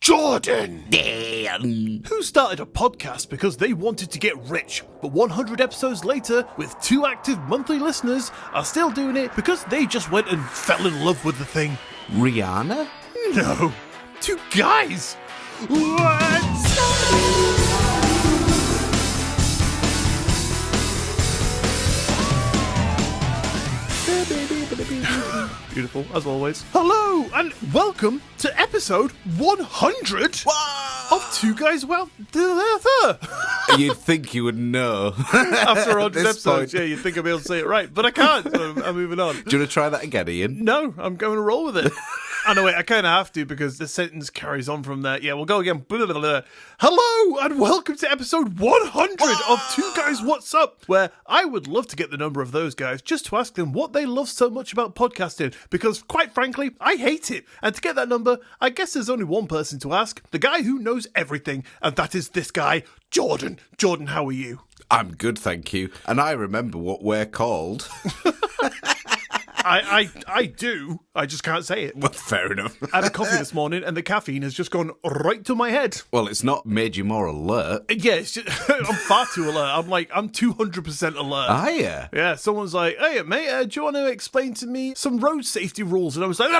Jordan! Who started a podcast because they wanted to get rich, but 100 episodes later, with 2 active monthly listeners, are still doing it because they just went and fell in love with the thing? Rihanna? No. 2 guys! What? Beautiful, as always. Hello, and welcome to episode 100 of Two Guys Well. You'd think you would know. After 100 episodes, point. yeah, you'd think I'd be able to say it right, but I can't, so I'm moving on. Do you want to try that again, Ian? No, I'm going to roll with it. I know, wait, I kind of have to because the sentence carries on from there. Yeah, we'll go again. Hello, and welcome to episode 100 of Two Guys What's Up, where I would love to get the number of those guys just to ask them what they love so much about podcasting, because quite frankly, I hate it. And to get that number, I guess there's only one person to ask, the guy who knows everything, and that is this guy, Jordan. Jordan, how are you? I'm good, thank you. And I remember what we're called. I do. I just can't say it. Well, fair enough. I had a coffee this morning and the caffeine has just gone right to my head. Well, it's not made you more alert. Yeah, it's just, I'm far too alert. I'm 200% alert. Ah, yeah. Yeah, someone's like, hey, mate, do you want to explain to me some road safety rules? And I was like,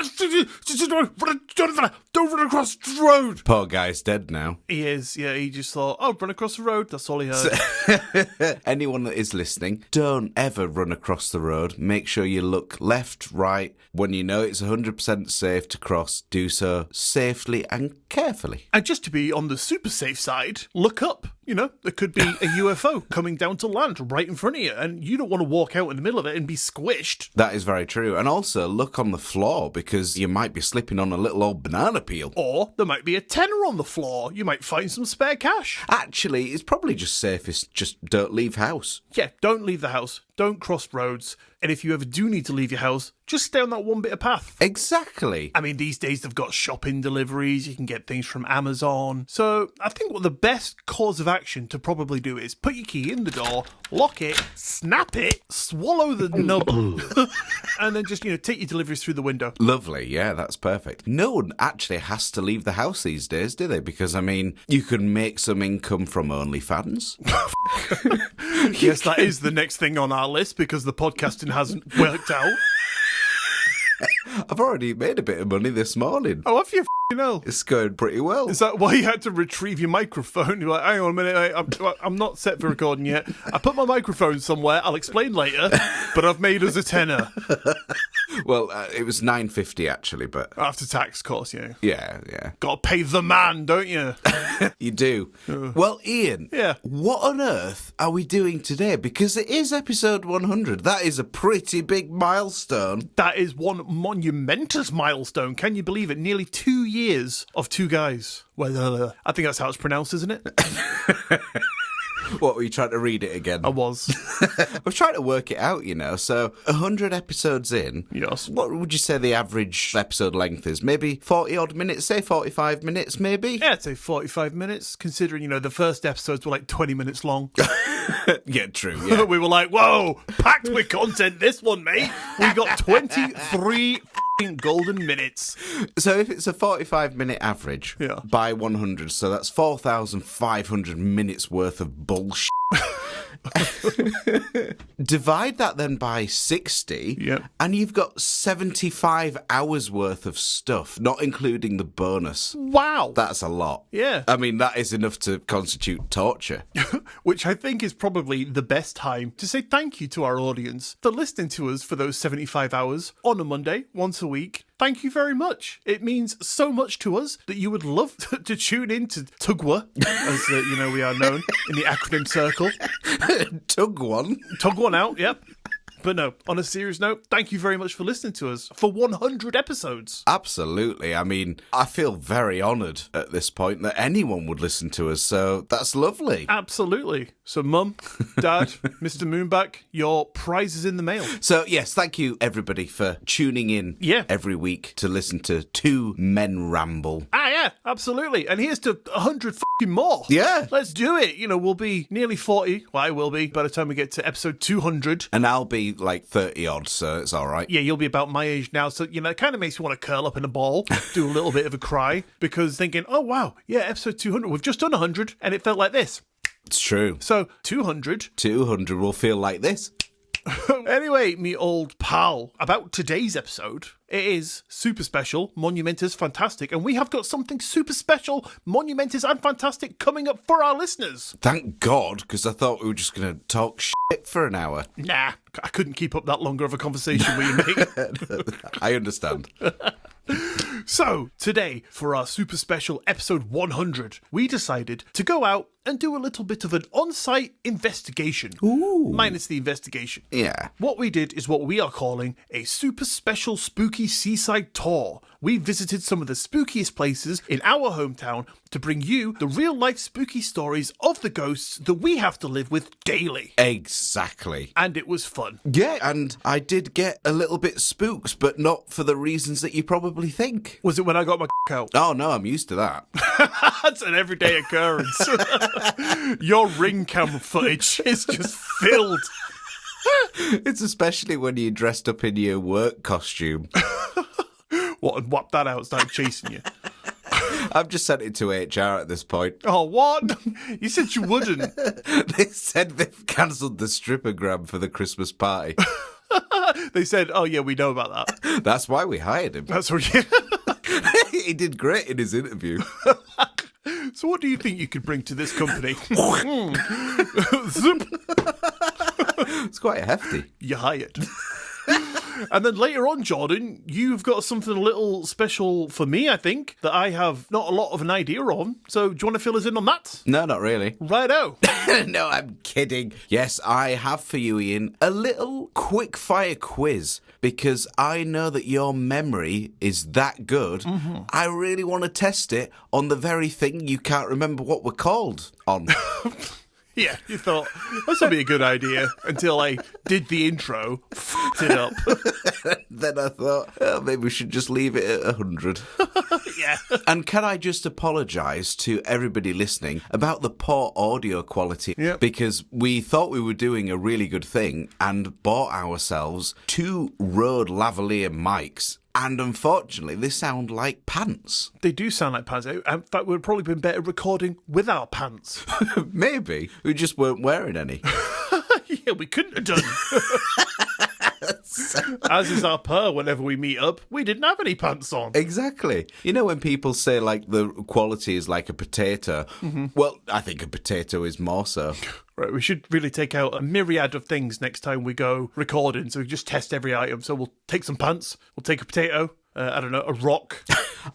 don't run across the road. Poor guy's dead now. He is, yeah, he just thought, oh, run across the road. That's all he heard. Anyone that is listening, don't ever run across the road. Make sure you look left, right. When you know it's 100% safe to cross, do so safely and carefully. And just to be on the super safe side, look up. You know, there could be a UFO coming down to land right in front of you, and you don't want to walk out in the middle of it and be squished. That is very true. And also, look on the floor, because you might be slipping on a little old banana peel. Or there might be a tenner on the floor. You might find some spare cash. Actually, it's probably just safest just don't leave house. Yeah, don't leave the house. Don't cross roads. And if you ever do need to leave your house, just stay on that one bit of path. Exactly. I mean, these days they've got shopping deliveries. You can get things from Amazon. So I think what the best course of action to probably do is put your key in the door, lock it, snap it, swallow the nub, and then just, take your deliveries through the window. Lovely. Yeah, that's perfect. No one actually has to leave the house these days, do they? Because, I mean, you can make some income from OnlyFans. Yes, that is the next thing on our list because the podcasting hasn't worked out. I've already made a bit of money this morning. Oh, have you? Hell? It's going pretty well. Is that why you had to retrieve your microphone? You're like, hang on a minute, I'm not set for recording yet. I put my microphone somewhere, I'll explain later, but I've made us a tenner. Well, it was $9.50 actually, but... After tax, of course, yeah. Yeah. Got to pay the man, don't you? You do. Well, Ian, yeah. What on earth are we doing today? Because it is episode 100. That is a pretty big milestone. That is one monumentous milestone. Can you believe it? Nearly 2 years of Two Guys. Well, I think that's how it's pronounced, isn't it? What, were you trying to read it again? I was. I was trying to work it out, So 100 episodes in. Yes. What would you say the average episode length is? Maybe 40-odd minutes, say 45 minutes, maybe? Yeah, I'd say 45 minutes, considering, the first episodes were like 20 minutes long. Yeah, true, yeah. We were like, whoa, packed with content, this one, mate. We got 23 golden minutes. So if it's a 45-minute average by 100, so that's 4,500 minutes worth of bullshit. Divide that then by 60, and you've got 75 hours worth of stuff, not including the bonus. Wow. That's a lot. Yeah. I mean, that is enough to constitute torture. Which I think is probably the best time to say thank you to our audience for listening to us for those 75 hours on a Monday, once a week. Thank you very much. It means so much to us that you would love to tune in to Tugwa, as we are known in the acronym circle. Tug one out, yep. But no, on a serious note, thank you very much for listening to us for 100 episodes. Absolutely. I mean, I feel very honoured at this point that anyone would listen to us, so that's lovely. Absolutely. So, Mum, Dad, Mr. Moonback, your prize is in the mail. So, yes, thank you, everybody, for tuning in every week to listen to two men ramble. Yeah, absolutely. And here's to 100 more. Yeah. Let's do it. We'll be nearly 40. Well, I will be by the time we get to episode 200. And I'll be be like 30 odd, so it's all right. Yeah, you'll be about my age now, so, it kind of makes me want to curl up in a ball, do a little bit of a cry, because thinking, oh, wow, yeah, episode 200, we've just done 100, and it felt like this. It's true. So, 200. 200 will feel like this. Anyway, me old pal, about today's episode, it is super special, monumentous, fantastic, and we have got something super special, monumentous and fantastic coming up for our listeners. Thank God, because I thought we were just going to talk shit for an hour. Nah, I couldn't keep up that longer of a conversation with you, mate. I understand. So, today, for our super special episode 100, we decided to go out and do a little bit of an on-site investigation. Ooh. Minus the investigation. Yeah. What we did is what we are calling a super special spooky seaside tour. We visited some of the spookiest places in our hometown to bring you the real-life spooky stories of the ghosts that we have to live with daily. Exactly. And it was fun. Yeah, and I did get a little bit spooked, but not for the reasons that you probably think. Was it when I got my out? Oh, no, I'm used to that. That's an everyday occurrence. Your ring camera footage is just filled. It's especially when you're dressed up in your work costume. What, and whap that out, start chasing you? I've just sent it to HR at this point. Oh, what? You said you wouldn't. They said they've cancelled the strippogram for the Christmas party. They said, oh, yeah, we know about that. That's why we hired him. That's what you... He did great in his interview. So what do you think you could bring to this company? Zip. It's quite hefty. You're hired. And then later on, Jordan, you've got something a little special for me, I think, that I have not a lot of an idea on. So do you want to fill us in on that? No, not really. Righto. No, I'm kidding. Yes, I have for you, Ian, a little quick fire quiz, because I know that your memory is that good. Mm-hmm. I really want to test it on the very thing you can't remember what we're called on. Yeah, you thought, this would be a good idea, until I did the intro, f***ed it up. Then I thought, oh, maybe we should just leave it at 100. Yeah. And can I just apologise to everybody listening about the poor audio quality? Yep. Because we thought we were doing a really good thing and bought ourselves 2 Rode lavalier mics. And unfortunately, they sound like pants. They do sound like pants. In fact, it would have probably been better recording without pants. Maybe. We just weren't wearing any. Yeah, we couldn't have done. As is our per whenever we meet up, we didn't have any pants on. Exactly. You know when people say, like, the quality is like a potato? Mm-hmm. Well, I think a potato is more so. Right, we should really take out a myriad of things next time we go recording, so we just test every item. So we'll take some pants, we'll take a potato, I don't know, a rock.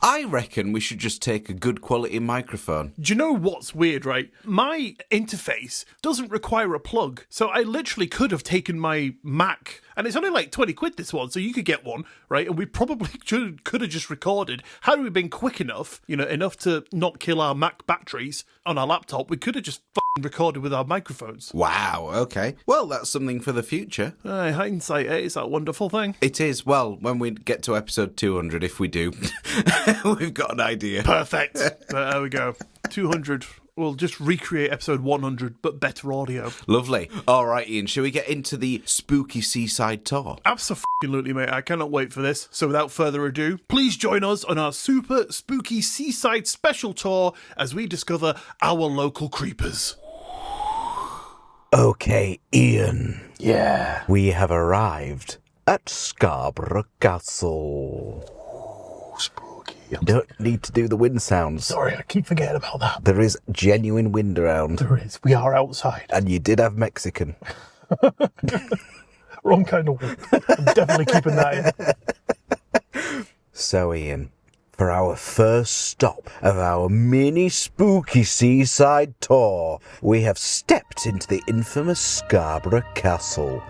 I reckon we should just take a good quality microphone. Do you know what's weird, right? My interface doesn't require a plug, so I literally could have taken my Mac, and it's only like 20 quid this one, so you could get one, right? And we probably could have just recorded. Had we been quick enough, enough to not kill our Mac batteries on our laptop, we could have just recorded with our microphones. Wow, okay. Well, that's something for the future. Hindsight, is that a wonderful thing? It is. Well, when we get to episode 200, if we do, we've got an idea. Perfect. There we go. 200. We'll just recreate episode 100, but better audio. Lovely. All right, Ian, shall we get into the spooky seaside tour? Absolutely, mate. I cannot wait for this. So without further ado, please join us on our super spooky seaside special tour as we discover our local creepers. Okay, Ian. Yeah. We have arrived at Scarborough Castle. Spooky. Don't need to do the wind sounds. Sorry, I keep forgetting about that. There is genuine wind around. There is. We are outside. And you did have Mexican. Wrong kind of wind. I'm definitely keeping that in. So, Ian, for our first stop of our mini spooky seaside tour, we have stepped into the infamous Scarborough Castle.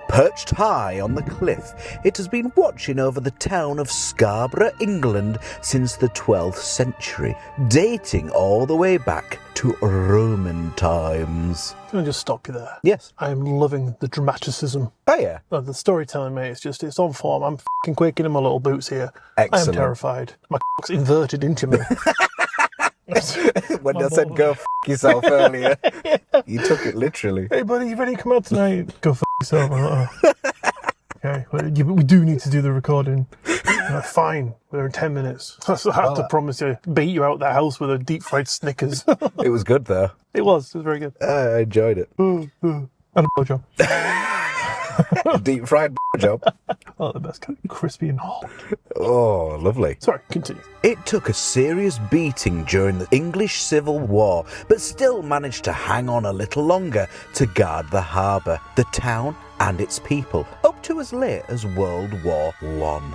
Perched high on the cliff, it has been watching over the town of Scarborough, England, since the 12th century, dating all the way back to Roman times. Can I just stop you there? Yes. I am loving the dramaticism. Oh, yeah. The storytelling, mate, it's on form. I'm f***ing quaking in my little boots here. Excellent. I am terrified. My c***'s inverted into me. When I said go f*** yourself earlier, you took it literally. Hey, buddy, you ready to come out tonight? Go f*** yourself. Yeah, but we do need to do the recording. Fine, we're in 10 minutes. I have to promise you, bait you out that house with a deep fried Snickers. It was good, though. It was very good. I enjoyed it. And a blowjob. Deep fried job. Oh, the best kind. Crispy and hot. Oh, lovely. Sorry, continue. It took a serious beating during the English Civil War, but still managed to hang on a little longer to guard the harbour, the town and its people, up to as late as World War I.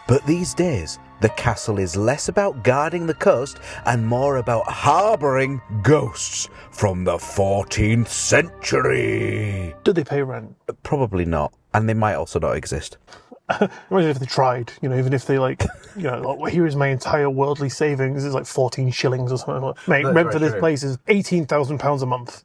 But these days, the castle is less about guarding the coast and more about harbouring ghosts from the 14th century. Did they pay rent? Probably not, and they might also not exist. Imagine if they tried, even if they well, here is my entire worldly savings, it's like 14 shillings or something. Mate, rent for this place is £18,000 a month.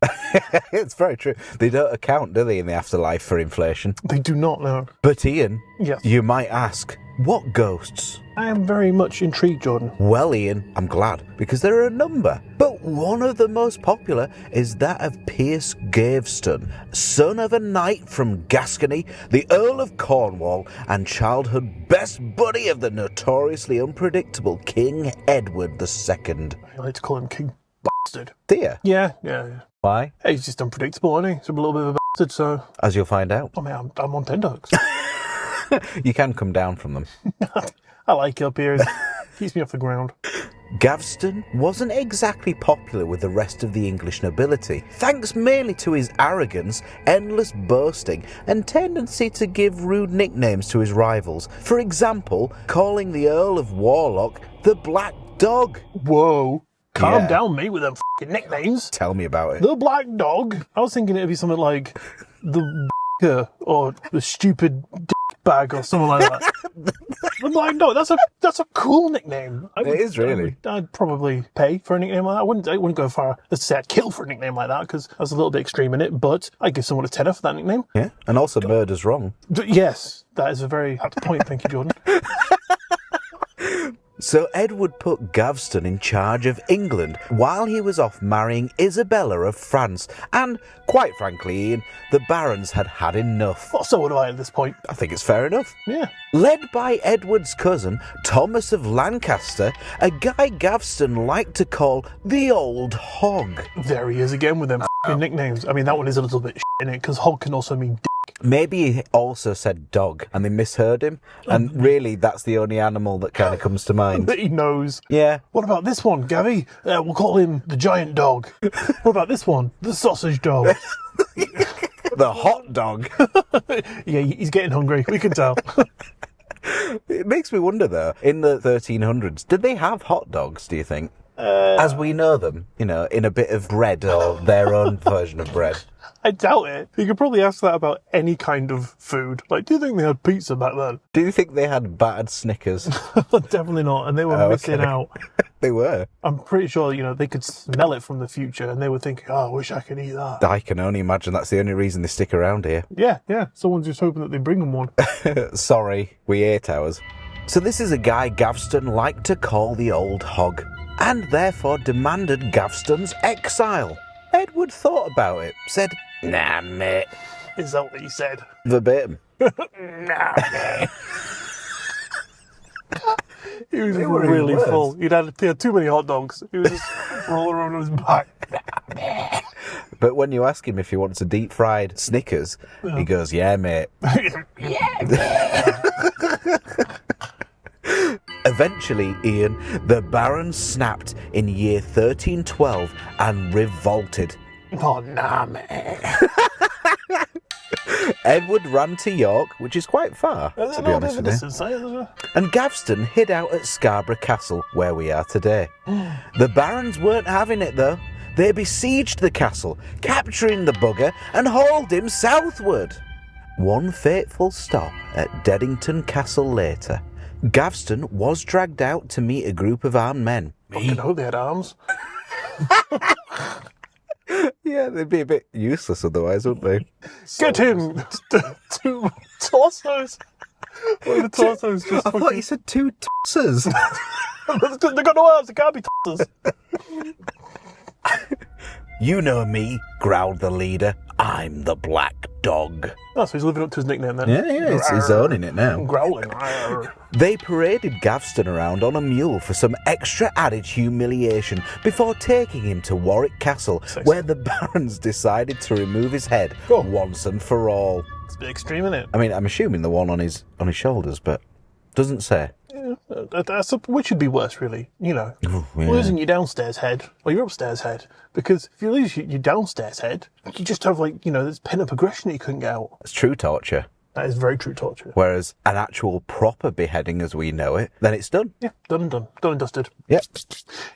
It's very true. They don't account, do they, in the afterlife for inflation? They do not know. But Ian, Yes. You might ask, what ghosts? I am very much intrigued, Jordan. Well, Ian, I'm glad, because there are a number. But one of the most popular is that of Pierce Gaveston, son of a knight from Gascony, the Earl of Cornwall, and childhood best buddy of the notoriously unpredictable King Edward II. I like to call him King Bastard. Dear, Yeah. why? Hey, he's just unpredictable, isn't he? He's a little bit of a bastard, so... As you'll find out. I mean, I'm on 10 dogs. You can come down from them. I like it up here. It keeps me off the ground. Gaveston wasn't exactly popular with the rest of the English nobility, thanks mainly to his arrogance, endless boasting, and tendency to give rude nicknames to his rivals. For example, calling the Earl of Warlock the Black Dog. Whoa. Calm Yeah. down, mate, with them f***ing nicknames. Tell me about it. The Black Dog. I was thinking it'd be something like the or the stupid bag or something like that. The Black Dog. That's a cool nickname. It is really. I'd probably pay for a nickname like that. I wouldn't go far as to say I'd kill for a nickname like that because that's a little bit extreme in it. But I'd give someone a tenner for that nickname. Yeah, and also murder's wrong. Yes, that is a very apt point. Thank you, Jordan. So Edward put Gaveston in charge of England while he was off marrying Isabella of France. And, quite frankly, Ian, the barons had had enough. Well, so would I at this point. I think it's fair enough. Yeah. Led by Edward's cousin, Thomas of Lancaster, a guy Gaveston liked to call the Old Hog. There he is again with them f***ing nicknames. I mean, that one is a little bit in it because hog can also mean Maybe he also said dog and they misheard him. And really, that's the only animal that kind of comes to mind. that he knows. Yeah. What about this one, Gabby? We'll call him the giant dog. What about this one? The sausage dog. The hot dog. Yeah, he's getting hungry. We can tell. It makes me wonder, though, in the 1300s, did they have hot dogs, do you think? As we know them, in a bit of bread or their own version of bread. I doubt it. You could probably ask that about any kind of food. Like, do you think they had pizza back then? Do you think they had battered Snickers? Definitely not. And they were missing out. They were. I'm pretty sure, they could smell it from the future and they were thinking, oh, I wish I could eat that. I can only imagine that's the only reason they stick around here. Yeah. Someone's just hoping that they bring them one. Sorry, we ate ours. So this is a guy Gaveston liked to call the Old Hog, and therefore demanded Gaveston's exile. Edward thought about it, said, "Nah, mate." Is that what he said? Verbatim. Nah, mate. He was were his really words. full. He had too many hot dogs. He was just rolling around on his back. But when you ask him if he wants a deep fried Snickers, he goes, "Yeah, mate." Eventually, Ian, the barons snapped in year 1312 and revolted. Oh, nah, man. Edward ran to York, which is quite far, to be honest with you. And Gaveston hid out at Scarborough Castle, where we are today. The barons weren't having it, though. They besieged the castle, capturing the bugger and hauled him southward. One fateful stop at Deddington Castle later, Gaveston was dragged out to meet a group of armed men. Fucking hope they had arms. Yeah, they'd be a bit useless otherwise, wouldn't they? Get him! Two torsos! What are the torsos just I thought you said two tossers. They've got no arms, they can't be tossers. You know me, growled the leader. I'm the Black dog. Oh, so he's living up to his nickname then. Yeah, he's owning it now. Growling. They paraded Gavston around on a mule for some extra added humiliation before taking him to Warwick Castle, where the barons decided to remove his head once and for all. It's a bit extreme, isn't it? I mean, I'm assuming the one on his shoulders, but doesn't say. Yeah, which would be worse, really? You know, losing your downstairs head or your upstairs head. Because if you lose your downstairs head, you just have, like, you know, this pent-up aggression that you couldn't get out. It's true torture. That is very true torture. Whereas an actual proper beheading as we know it, then it's done. Yeah, done and done. Done and dusted. Yep.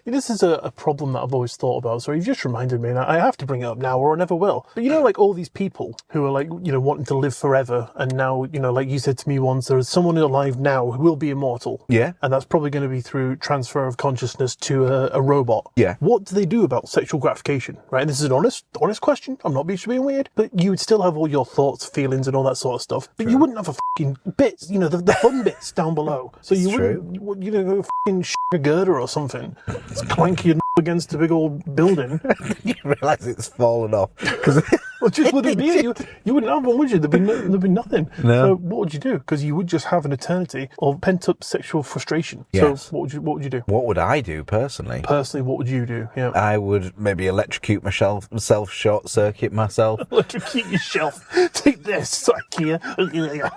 This is a problem that I've always thought about. So you've just reminded me, and I have to bring it up now or I never will. But you know, like all these people who are like, you know, wanting to live forever. And now, you know, like you said to me once, there is someone alive now who will be immortal. Yeah. And that's probably going to be through transfer of consciousness to a robot. Yeah. What do they do about sexual gratification? Right. And this is an honest question. I'm not being weird. But you would still have all your thoughts, feelings and all that sort of stuff. But you wouldn't have a bits, you know, the fun bits down below. So you wouldn't, you know, f***ing a girder or something. It's clank your against a big old building. You realise it's fallen off. Well, just wouldn't be it. You wouldn't have one, would you? There'd be nothing. No. So what would you do? Because you would just have an eternity of pent-up sexual frustration. Yes. So what would you do? What would I do personally? Personally, what would you do? Yeah. I would maybe electrocute myself, short circuit myself. Electrocute yourself. Take this, IKEA.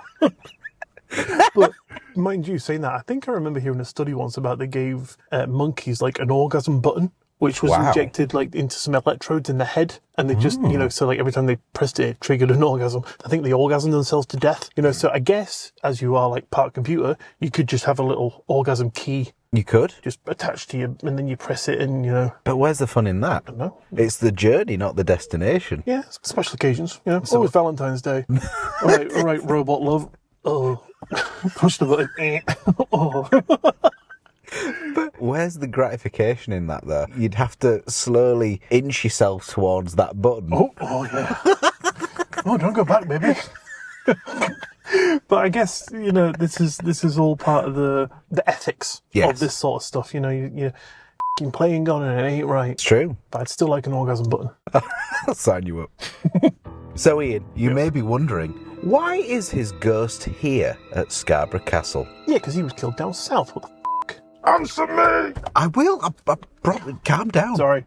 But mind you, saying that, I think I remember hearing a study once about they gave monkeys like an orgasm button, which was injected like into some electrodes in the head, and they just, you know, so like every time they pressed it, it triggered an orgasm. I think they orgasmed themselves to death, you know. So I guess as you are like part computer, you could just have a little orgasm key. You could Just attached to you, and then you press it, and you know. But where's the fun in that? I don't know. It's the journey, not the destination. Yeah, special occasions, you know. Always Valentine's Day. all right, robot love. Oh, push the button. Oh. But where's the gratification in that, though? You'd have to slowly inch yourself towards that button. Oh yeah. Oh, don't go back, baby. But I guess, you know, this is all part of the ethics of this sort of stuff. You know, you're f***ing playing God and it ain't right. It's true. But I'd still like an orgasm button. I'll sign you up. So, Ian, you may be wondering, why is his ghost here at Scarborough Castle? Yeah, because he was killed down south. What the f***? Answer me! I will. I probably calm down. Sorry.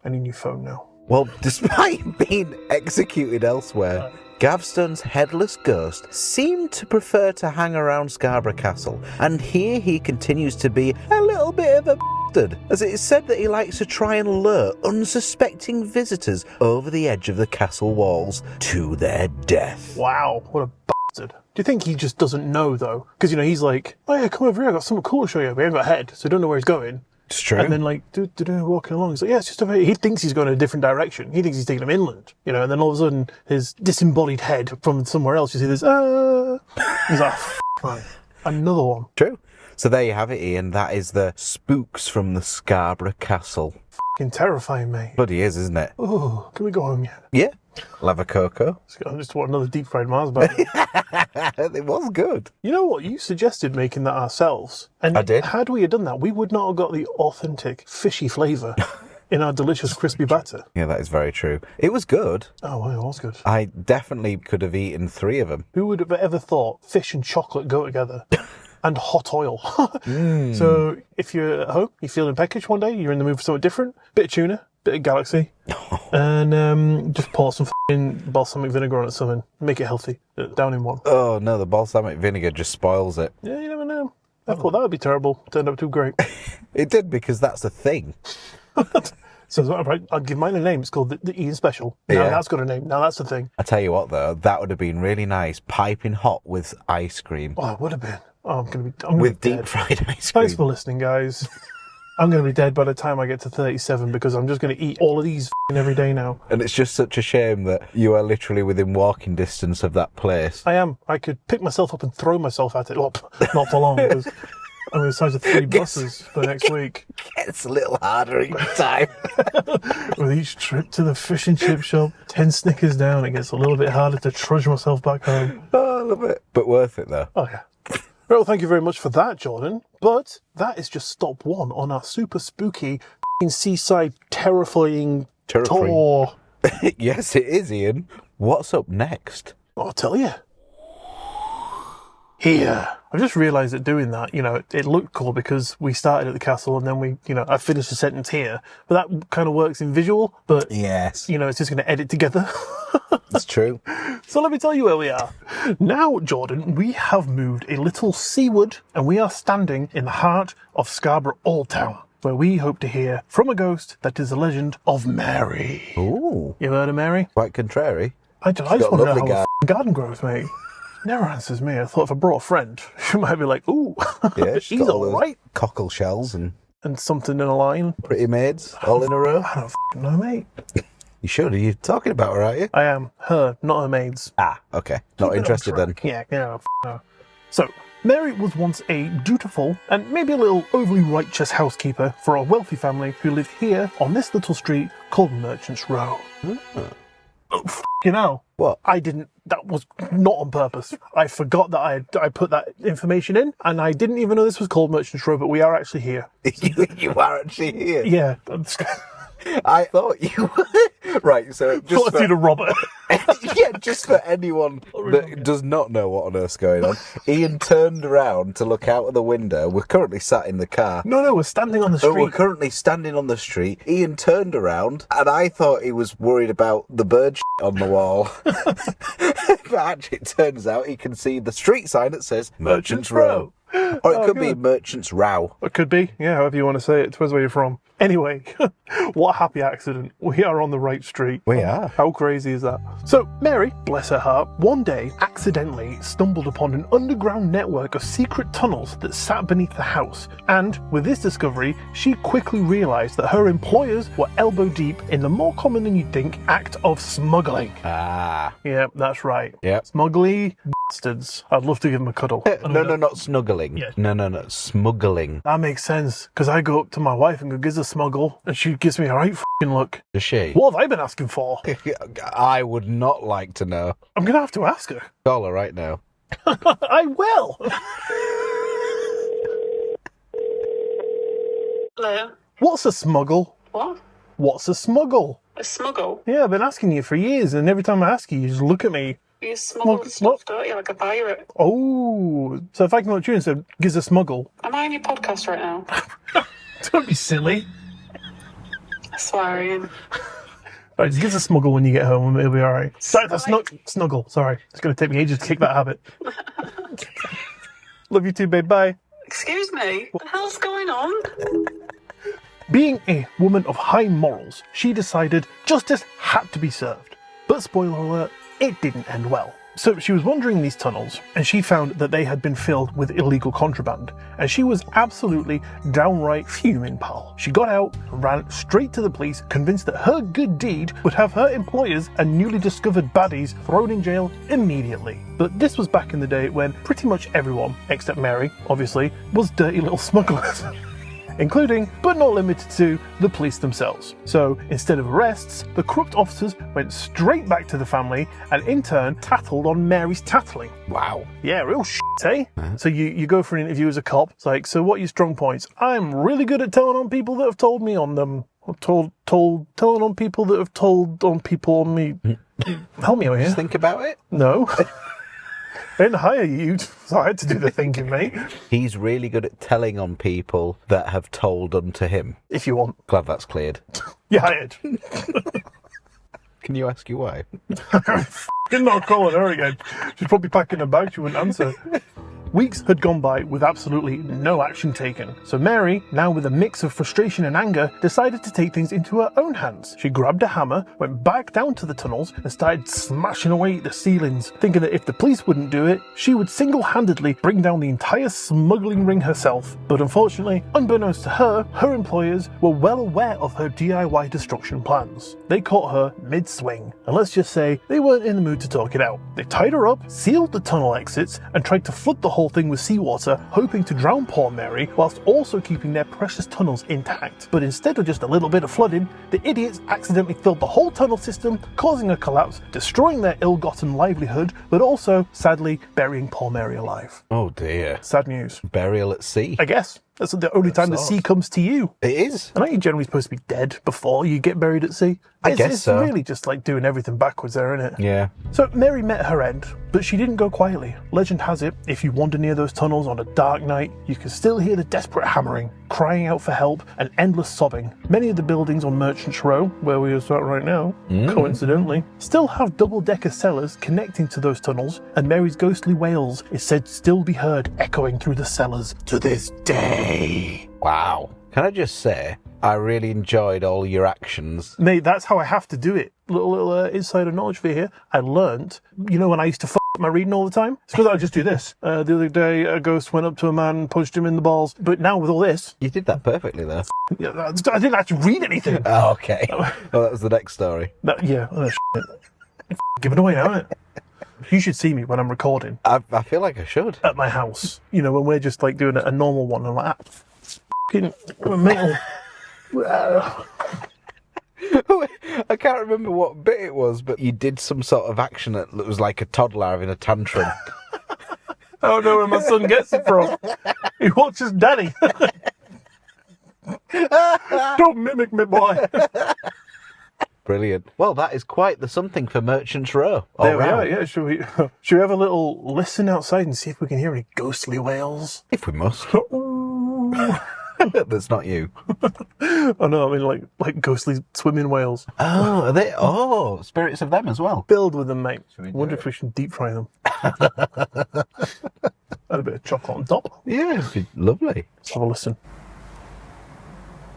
I need your phone now. Well, despite being executed elsewhere, Gavston's headless ghost seemed to prefer to hang around Scarborough Castle, and here he continues to be a little bit of a bastard, as it is said that he likes to try and lure unsuspecting visitors over the edge of the castle walls to their death. Wow, what a bastard. Do you think he just doesn't know, though? Because, you know, he's like, oh yeah, come over here, I got something cool to show you. But he ain't got a head, so I don't know where he's going. It's true. And then, like, walking along, he's like, yeah, it's just over here. He thinks he's going in a different direction. He thinks he's taking him inland, you know, and then all of a sudden, his disembodied head from somewhere else, you see this, he's like, man, another one. True. So there you have it, Ian. That is the spooks from the Scarborough Castle. F***ing terrifying, mate. Bloody is, isn't it? Oh, can we go home yet? Yeah. Lava cocoa. I just want another deep fried Mars bar. It was good. You know what? You suggested making that ourselves. And I did. Had we had done that, we would not have got the authentic fishy flavour in our delicious crispy batter. Yeah, that is very true. It was good. Oh, well, it was good. I definitely could have eaten 3 of them. Who would have ever thought fish and chocolate go together? And hot oil. So if you're at home, you're feeling peckish one day, you're in the mood for something different, bit of tuna, bit of Galaxy, and just pour some balsamic vinegar on it, something, make it healthy, down in one. Oh no, the balsamic vinegar just spoils it. Yeah, you never know. I thought that would be terrible. Turned out too great. It did, because that's the thing. So right, I'll give mine a name. It's called the Ian Special. Now that's got a name. Now that's the thing. I tell you what, though, that would have been really nice, piping hot with ice cream. Oh, it would have been. Oh, I'm going to be with dead. deep fried ice cream. Thanks for listening, guys. I'm going to be dead by the time I get to 37 because I'm just going to eat all of these every day now. And it's just such a shame that you are literally within walking distance of that place. I am. I could pick myself up and throw myself at it. Well, not for long because I'm the size of 3 buses for next week. It's a little harder each time. With each trip to the fish and chip shop, 10 Snickers down, it gets a little bit harder to trudge myself back home. Oh, I love it. But worth it, though. Oh, yeah. Well, thank you very much for that, Jordan. But that is just stop 1 on our super spooky Seaside terrifying tour. Yes, it is, Ian. What's up next? I'll tell you. Here. I've just realised that doing that, it looked cool because we started at the castle and then I finished the sentence here. But that kind of works in visual, but, Yes. it's just going to edit together. That's true. So let me tell you where we are. Now, Jordan, we have moved a little seaward and we are standing in the heart of Scarborough Old Town, where we hope to hear from a ghost that is the legend of Mary. Ooh. You heard of Mary? Quite contrary. I just got a want to know lovely how the garden grows, mate. Never answers me. I thought if I brought a friend, she might be like, ooh, Yeah, she's got all all those right. cockle shells and And something in a line. pretty maids all in a row. I don't f***ing know, mate. You should. Are you talking about her, aren't you? I am. Her, not her maids. Ah, okay. Not Keep it interested on then. track. Yeah, no. So, Mary was once a dutiful and maybe a little overly righteous housekeeper for a wealthy family who lived here on this little street called Merchant's Row. Oh, What? that was not on purpose. I forgot that I put that information in, and I didn't even know this was called Merchant's Row, but we are actually here. You are actually here. Yeah. I thought you were. Right, so just Thought you to Robert. yeah, just for anyone that does not know what on earth's going on, Ian turned around to look out of the window. We're currently sat in the car. No, we're standing on the So we're street. currently standing on the street. Ian turned around, and I thought he was worried about the bird on the wall. But actually, it turns out he can see the street sign that says Merchant's Row. Or it could be Merchant's Row. It could be, yeah, however you want to say it. Depends where you're from. Anyway, what a happy accident. We are on the right street. We are. How crazy is that? So, Mary, bless her heart, one day accidentally stumbled upon an underground network of secret tunnels that sat beneath the house. And with this discovery, she quickly realised that her employers were elbow deep in the more common than you'd think act of smuggling. Ah. Yeah, that's right. Yep. Smuggly bastards. I'd love to give them a cuddle. No, not snuggling. Yeah. No, smuggling. That makes sense, because I go up to my wife and go, gives a smuggle, and she gives me a right f***ing look. Does she? What have I been asking for? I would not like to know. I'm going to have to ask her. Call her right now. I will. Hello? What's a smuggle? What? What's a smuggle? A smuggle? Yeah, I've been asking you for years, and every time I ask you, you just look at me. You smuggle What? stuff, don't you? Like a pirate. Oh, so if I come up to you and say, gives a smuggle. Am I on your podcast right now? Don't be silly. I swear, Ian. Right, just give us a smuggle when you get home, and it'll be alright. Sorry, that's snuggle. Sorry. It's going to take me ages to kick that habit. Love you too, babe. Bye. Excuse me? What the hell's going on? Being a woman of high morals, she decided justice had to be served. But spoiler alert, it didn't end well. So she was wandering these tunnels, and she found that they had been filled with illegal contraband, and she was absolutely downright fuming, pal. She got out and ran straight to the police, convinced that her good deed would have her employers and newly discovered baddies thrown in jail immediately. But this was back in the day when pretty much everyone, except Mary, obviously, was dirty little smugglers. Including, but not limited to, the police themselves. So, instead of arrests, the corrupt officers went straight back to the family and in turn tattled on Mary's tattling. Wow. Yeah, real shit, eh? So you go for an interview as a cop, it's like, so what are your strong points? I'm really good at telling on people that have told me on them. Or telling on people that have told on people on me. Help me out here. Just think about it. No. I didn't hire you, so I had to do the thinking, mate. He's really good at telling on people that have told unto him. If you want. Glad that's cleared. You're hired. Can you ask your wife? You're not calling her again. She's probably packing her bag, she wouldn't answer. Weeks had gone by with absolutely no action taken, so Mary, now with a mix of frustration and anger, decided to take things into her own hands. She grabbed a hammer, went back down to the tunnels, and started smashing away at the ceilings, thinking that if the police wouldn't do it, she would single-handedly bring down the entire smuggling ring herself. But unfortunately, unbeknownst to her, her employers were well aware of her DIY destruction plans. They caught her mid-swing, and let's just say they weren't in the mood to talk it out. They tied her up, sealed the tunnel exits, and tried to flood the whole thing with seawater, hoping to drown poor Mary, whilst also keeping their precious tunnels intact. But instead of just a little bit of flooding, the idiots accidentally filled the whole tunnel system, causing a collapse, destroying their ill-gotten livelihood, but also, sadly, burying poor Mary alive. Oh dear. Sad news. Burial at sea. I guess. That's the only time the sea comes to you. It is. And aren't you generally supposed to be dead before you get buried at sea? I guess it's so. It's really just like doing everything backwards there, isn't it? Yeah. So Mary met her end, but she didn't go quietly. Legend has it, if you wander near those tunnels on a dark night, you can still hear the desperate hammering, crying out for help, and endless sobbing. Many of the buildings on Merchant's Row, where we are at right now, coincidentally, still have double-decker cellars connecting to those tunnels, and Mary's ghostly wails is said to still be heard echoing through the cellars to this day. Wow. Can I just say, I really enjoyed all your actions. Mate, that's how I have to do it. Little insider knowledge for you here. I learnt, you know when I used to my reading all the time? It's because I just do this. The other day, a ghost went up to a man, punched him in the balls. But now with all this... You did that perfectly, though. Yeah, I didn't have to read anything. Oh, okay. Well, that was the next story. Give it away now, isn't it? You should see me when I'm recording. I feel like I should. At my house. You know, when we're just like doing a normal one. I'm like, metal. I can't remember what bit it was, but you did some sort of action that was like a toddler having a tantrum. I don't know where my son gets it from. He watches Daddy. Don't mimic me, boy. Brilliant. Well, that is quite the something for Merchant's Row. There we are, yeah. Should we have a little listen outside and see if we can hear any ghostly wails? If we must. That's not you. Oh no, I mean like ghostly swimming whales. Oh, are they? Oh, spirits of them as well. Filled with them, mate. Should we Wonder do if we should deep fry them. Add a bit of chocolate on top. Yeah, it'd be lovely. Let's have a listen.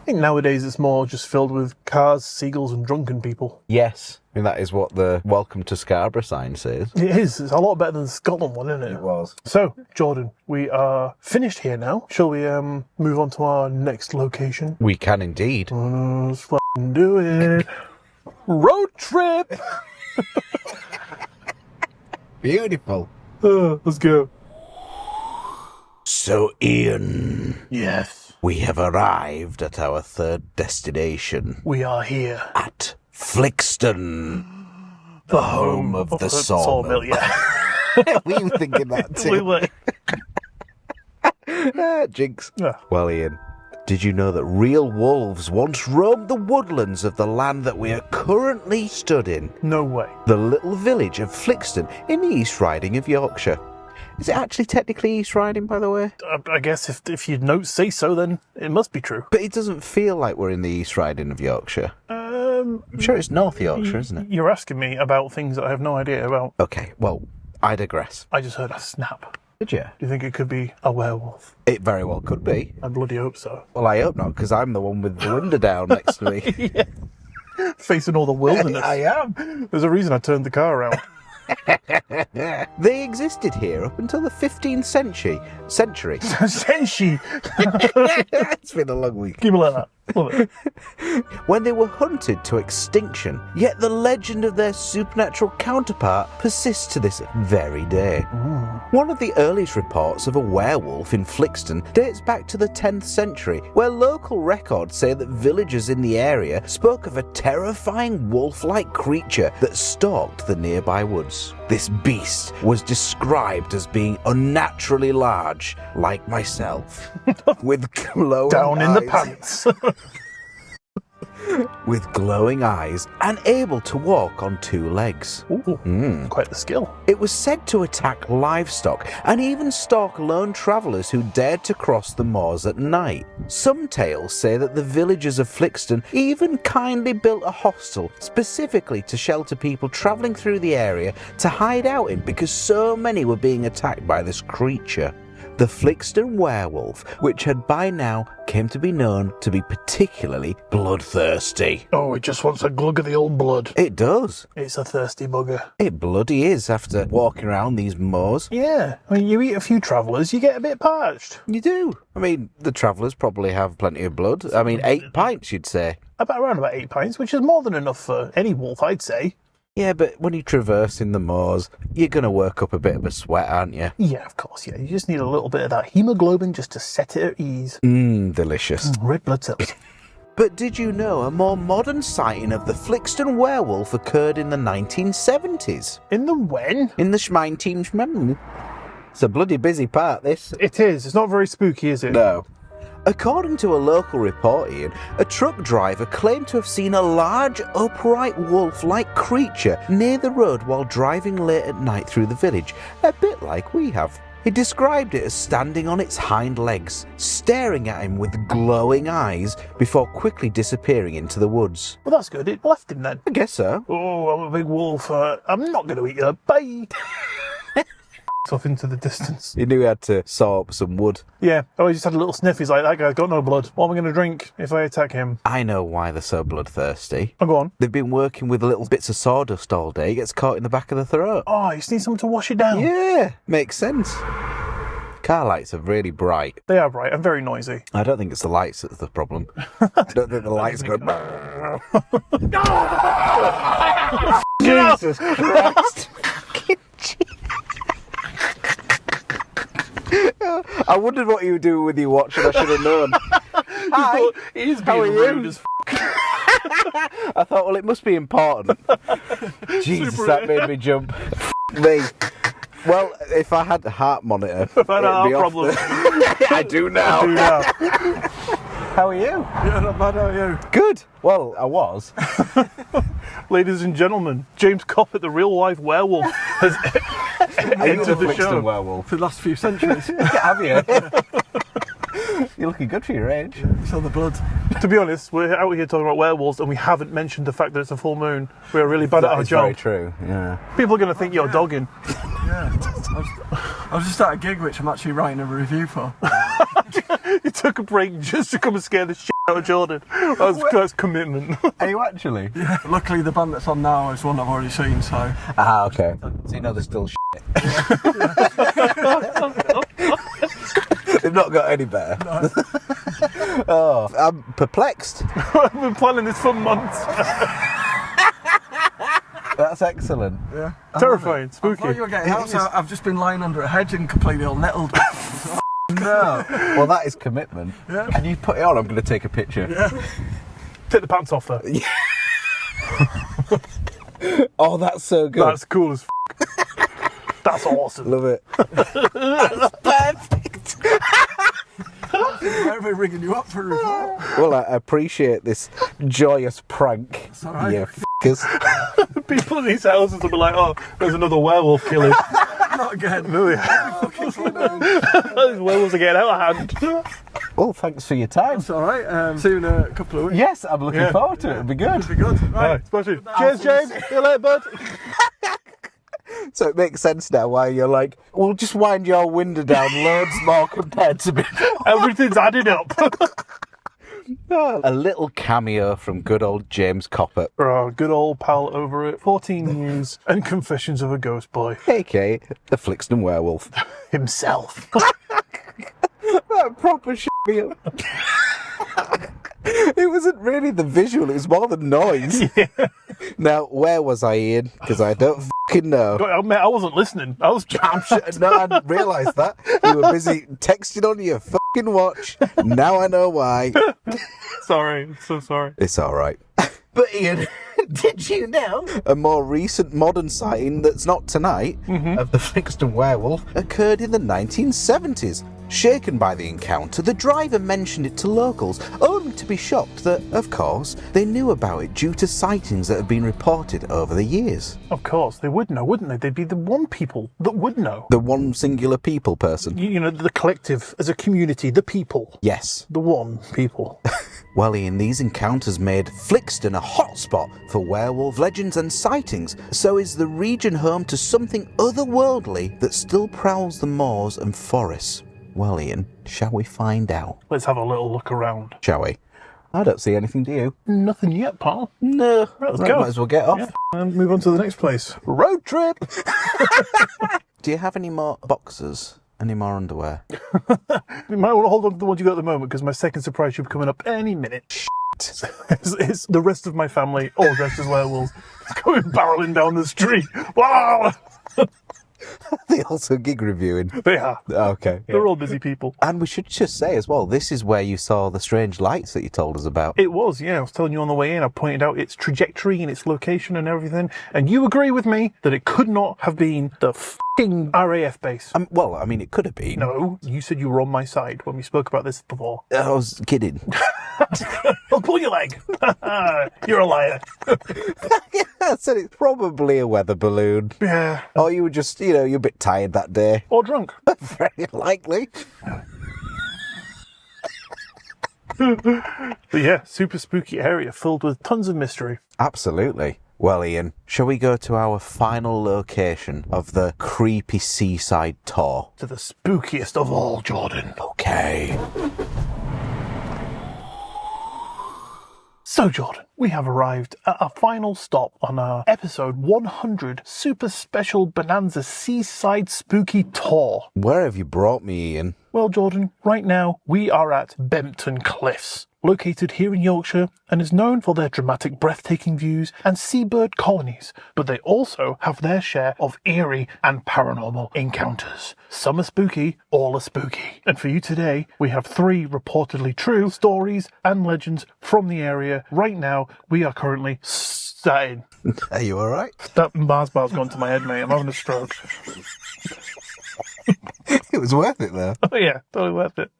I think nowadays it's more just filled with cars, seagulls and drunken people. Yes. I mean, that is what the Welcome to Scarborough sign says. It is. It's a lot better than the Scotland one, isn't it? It was. So, Jordan, we are finished here now. Shall we move on to our next location? We can indeed. Let's fucking do it. Road trip! Beautiful. Let's go. So, Ian, Yes. we have arrived at our third destination, We are here. at Flixton, the home of the sawmill. Yeah. Were you thinking that too? We were. Jinx. Yeah. Well, Ian, Did you know that real wolves once roamed the woodlands of the land that we are currently stood in? No way. The little village of Flixton in the East Riding of Yorkshire. Is it actually technically East Riding, by the way? I guess if your notes say so, then it must be true. But it doesn't feel like we're in the East Riding of Yorkshire. I'm sure it's North Yorkshire, isn't it? You're asking me about things that I have no idea about. Okay, well, I digress. I just heard a snap. Did you? Do you think it could be a werewolf? It very well could be. I bloody hope so. Well, I hope not, because I'm the one with the window down next to me. Facing all the wilderness. I am. There's a reason I turned the car around. They existed here up until the 15th century. Senshi! It's been a long week. Keep it like that. Love it. When they were hunted to extinction, yet the legend of their supernatural counterpart persists to this very day. One of the earliest reports of a werewolf in Flixton dates back to the 10th century, where local records say that villagers in the area spoke of a terrifying wolf-like creature that stalked the nearby woods. This beast was described as being unnaturally large, like myself, with glowing Down in the eyes. pants. With glowing eyes and able to walk on two legs. Ooh, quite the skill. It was said to attack livestock and even stalk lone travellers who dared to cross the moors at night. Some tales say that the villagers of Flixton even kindly built a hostel specifically to shelter people travelling through the area to hide out in because so many were being attacked by this creature. The Flixton werewolf, which had by now came to be known to be particularly bloodthirsty. Oh, it just wants a glug of the old blood. It does. It's a thirsty bugger. It bloody is after walking around these moors. Yeah, when you eat a few travellers, you get a bit parched. You do. I mean, the travellers probably have plenty of blood. I mean, 8 pints, you'd say. Around about 8 pints, which is more than enough for any wolf, I'd say. Yeah, but when you're traversing the moors, you're going to work up a bit of a sweat, aren't you? Yeah, of course, yeah. You just need a little bit of that hemoglobin just to set it at ease. Delicious. Red blood cells. But did you know a more modern sighting of the Flixton werewolf occurred in the 1970s? In the when? In the Schmeinteen. It's a bloody busy part, this. It is. It's not very spooky, is it? No. According to a local report, Ian, a truck driver claimed to have seen a large, upright wolf-like creature near the road while driving late at night through the village, a bit like we have. He described it as standing on its hind legs, staring at him with glowing eyes before quickly disappearing into the woods. Well, that's good. It left him then. I guess so. Oh, I'm a big wolf. I'm not going to eat you. Bye. Off into the distance. He knew he had to saw up some wood. Yeah. Oh, he just had a little sniff. He's like, that guy's got no blood. What am I going to drink if I attack him? I know why they're so bloodthirsty. Oh, go on. They've been working with little bits of sawdust all day. It gets caught in the back of the throat. Oh, you just need someone to wash it down. Yeah, makes sense. Car lights are really bright. They are bright and very noisy. I don't think it's the lights that's the problem. I don't think the lights go... Jesus Christ. I wondered what you would do with your watch and I should have known. Hi, He's how are being you? rude as I thought, well, it must be important. Jesus, that made me jump. Me. Well, if I had a heart monitor, I've had a heart off problem. I do now. How are you? Yeah, not bad, how are you? Good. Well, I was. Ladies and gentlemen, James Coppett, the real life werewolf, has entered the show. Werewolf. For the last few centuries. Have you? You're looking good for your age. Saw the blood. To be honest, we're out here talking about werewolves and we haven't mentioned the fact that it's a full moon. We're really bad at our That is job. very true, yeah. People are going to think you're dogging. Yeah. I was just at a gig which I'm actually writing a review for. You took a break just to come and scare the shit out of Jordan. That's commitment. Are you actually? Yeah. Luckily the band that's on now is one I've already seen, so... Ah, okay. So you know they're still shit. They've not got any better. No. Oh, I'm perplexed. I've been planning this for months. That's excellent. Yeah. Terrifying, I spooky. thought you were getting out, so I've just been lying under a hedge and completely all nettled. No. Well, that is commitment. Yeah. Can you put it on? I'm going to take a picture. Yeah. Take the pants off though. Oh, that's so good. That's cool as That's awesome. Love it. That's perfect. Why are we ringing you up for a report? Well, I appreciate this joyous prank. It's all right. You f***ers. People in these houses will be like, oh, there's another werewolf killing. Not again. Really? These werewolves are getting out of hand. Well, thanks for your time. It's alright. See you in a couple of weeks. Yes, I'm looking Yeah. forward to it. It'll be good. It'll be good. Right. Right, smashing. Cheers, James. See you later, bud. So it makes sense now why you're like, well, just wind your window down loads more compared to me. Everything's adding up. A little cameo from good old James Coppett, Oh, good old pal over at 14 News and Confessions of a Ghost Boy a.k.a. the Flixton Werewolf. himself. That proper shit me up. It wasn't really the visual, it was more the noise. Yeah. Now, where was I, Ian? Because I don't fucking know. I wasn't listening. I was I'm sure, no, I didn't realise that. You were busy texting on your fucking watch. Now I know why. Sorry. I'm so sorry. It's alright. But Ian, did you know? A more recent modern sighting that's not tonight of the Flixton werewolf occurred in the 1970s. Shaken by the encounter, the driver mentioned it to locals, only to be shocked that, of course, they knew about it due to sightings that have been reported over the years. Of course, they would know, wouldn't they? They'd be the one people that would know. The one singular people person. You know, the collective, as a community, the people. Yes. The one people. Well, Ian, these encounters made Flixton a hotspot for werewolf legends and sightings. So is the region home to something otherworldly that still prowls the moors and forests? Well, Ian, shall we find out? Let's have a little look around. Shall we? I don't see anything, do you? Nothing yet, pal. No. Right, let's go. Might as well get off. Yeah. And move on to the next place. Road trip! Do you have any more boxers? Any more underwear? You might want to hold on to the ones you got at the moment, because my second surprise should be coming up any minute. It's the rest of my family, all dressed as werewolves, going barreling down the street. Wow! They also gig reviewing. They are. Okay. They're all busy people. And we should just say as well, this is where you saw the strange lights that you told us about. It was, yeah. I was telling you on the way in, I pointed out its trajectory and its location and everything, and you agree with me that it could not have been the f***ing RAF base. Well, I mean, it could have been. No, you said you were on my side when we spoke about this before. I was kidding. I'll pull your leg. You're a liar. I said it's probably a weather balloon. Yeah. Or you were just, you're a bit tired that day. Or drunk. Very likely. But yeah, super spooky area filled with tons of mystery. Absolutely. Well, Ian, shall we go to our final location of the creepy seaside tour? To the spookiest of all, Jordan. Okay. So, Jordan, we have arrived at our final stop on our episode 100 super special Bonanza Seaside Spooky Tour. Where have you brought me, Ian? Well, Jordan, right now we are at Bempton Cliffs, located here in Yorkshire and is known for their dramatic, breathtaking views and seabird colonies, but they also have their share of eerie and paranormal encounters. Some are spooky, all are spooky. And for you today, we have 3 reportedly true stories and legends from the area. Right now, we are currently sat in. Are you alright? That Mars bar's gone to my head, mate. I'm having a stroke. It was worth it, though. Oh yeah, totally worth it.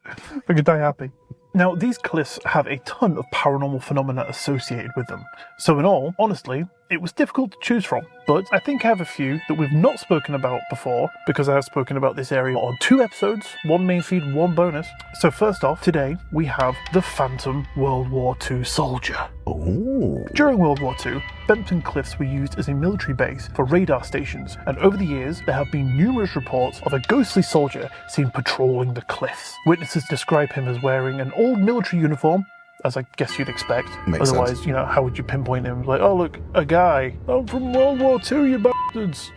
I could die happy. Now, these cliffs have a ton of paranormal phenomena associated with them. So in all, honestly, it was difficult to choose from. But I think I have a few that we've not spoken about before, because I have spoken about this area on 2 episodes, 1 main feed, 1 bonus. So first off, today we have the Phantom World War II soldier. Ooh. During World War II, Bempton Cliffs were used as a military base for radar stations, and over the years there have been numerous reports of a ghostly soldier seen patrolling the cliffs. Witnesses describe him as wearing an old military uniform, as I guess you'd expect. Makes Otherwise, sense. how would you pinpoint him? Like, oh look, a guy. I'm from World War II, you bastards.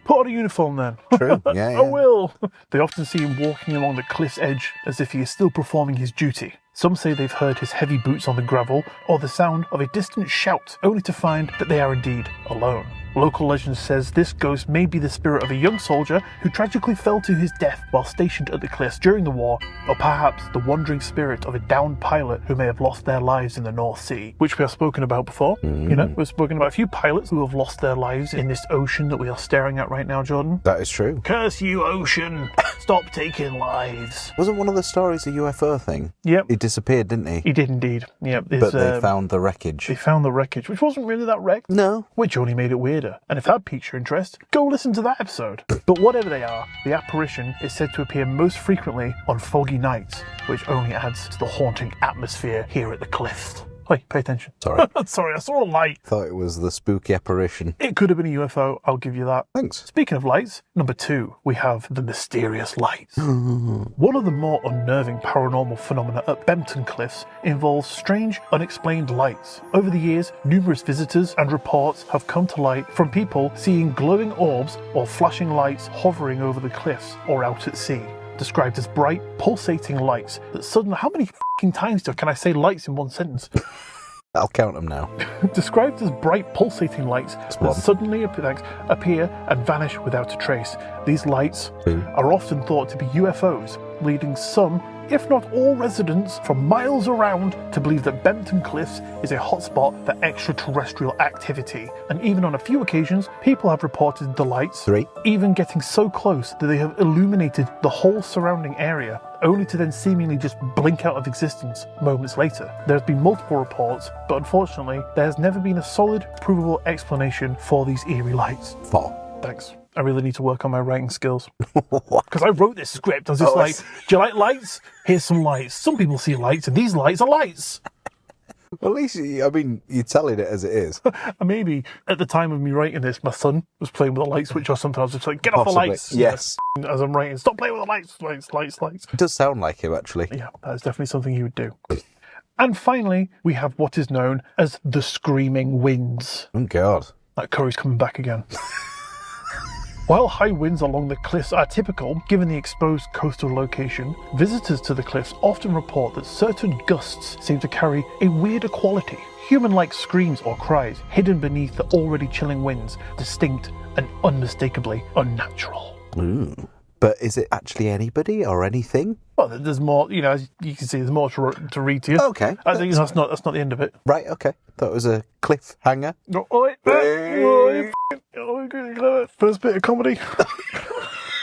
Put on a uniform then. True, yeah. I will. They often see him walking along the cliff's edge as if he is still performing his duty. Some say they've heard his heavy boots on the gravel or the sound of a distant shout, only to find that they are indeed alone. Local legend says this ghost may be the spirit of a young soldier who tragically fell to his death while stationed at the cliffs during the war, or perhaps the wandering spirit of a downed pilot who may have lost their lives in the North Sea, which we have spoken about before. We've spoken about a few pilots who have lost their lives in this ocean that we are staring at right now, Jordan. That is true. Curse you, ocean! Stop taking lives. Wasn't one of the stories a UFO thing? Yep. He disappeared, didn't he? He did indeed. Yep. But they found the wreckage. They found the wreckage, which wasn't really that wrecked. No. Which only made it weirder. And if that piques your interest, go listen to that episode. But whatever they are, the apparition is said to appear most frequently on foggy nights, which only adds to the haunting atmosphere here at the cliffs. Wait, pay attention. Sorry. Sorry, I saw a light. Thought it was the spooky apparition. It could have been a UFO, I'll give you that. Thanks. Speaking of lights, number 2, we have the mysterious lights. One of the more unnerving paranormal phenomena at Bempton Cliffs involves strange, unexplained lights. Over the years, numerous visitors and reports have come to light from people seeing glowing orbs or flashing lights hovering over the cliffs or out at sea. Described as bright, pulsating lights that suddenly... How many f***ing times can I say lights in one sentence? I'll count them now. Described as bright, pulsating lights that one. suddenly appear and vanish without a trace. These lights are often thought to be UFOs, leading some, if not all residents from miles around to believe that Bempton Cliffs is a hotspot for extraterrestrial activity. And even on a few occasions, people have reported the lights 3. even getting so close that they have illuminated the whole surrounding area, only to then seemingly just blink out of existence moments later. There's been multiple reports, but unfortunately, there has never been a solid, provable explanation for these eerie lights. 4. Thanks. I really need to work on my writing skills. Because I wrote this script, I was just like, do you like lights? Here's some lights. Some people see lights, and these lights are lights. Well, at least, you're telling it as it is. And maybe at the time of me writing this, my son was playing with a light switch or something. I was just like, get off the Possibly. lights. Yes. As I'm writing, stop playing with the lights, lights. It does sound like him, actually. Yeah, that is definitely something he would do. And finally, we have what is known as the Screaming Winds. Oh, God. That curry's coming back again. While high winds along the cliffs are typical, given the exposed coastal location, visitors to the cliffs often report that certain gusts seem to carry a weirder quality. Human-like screams or cries hidden beneath the already chilling winds, distinct and unmistakably unnatural. Ooh. But is it actually anybody or anything? Well, there's more, as you can see, there's more to read to you. Okay. I think that's not the end of it. Right, okay. Thought it was a cliffhanger. First bit of comedy.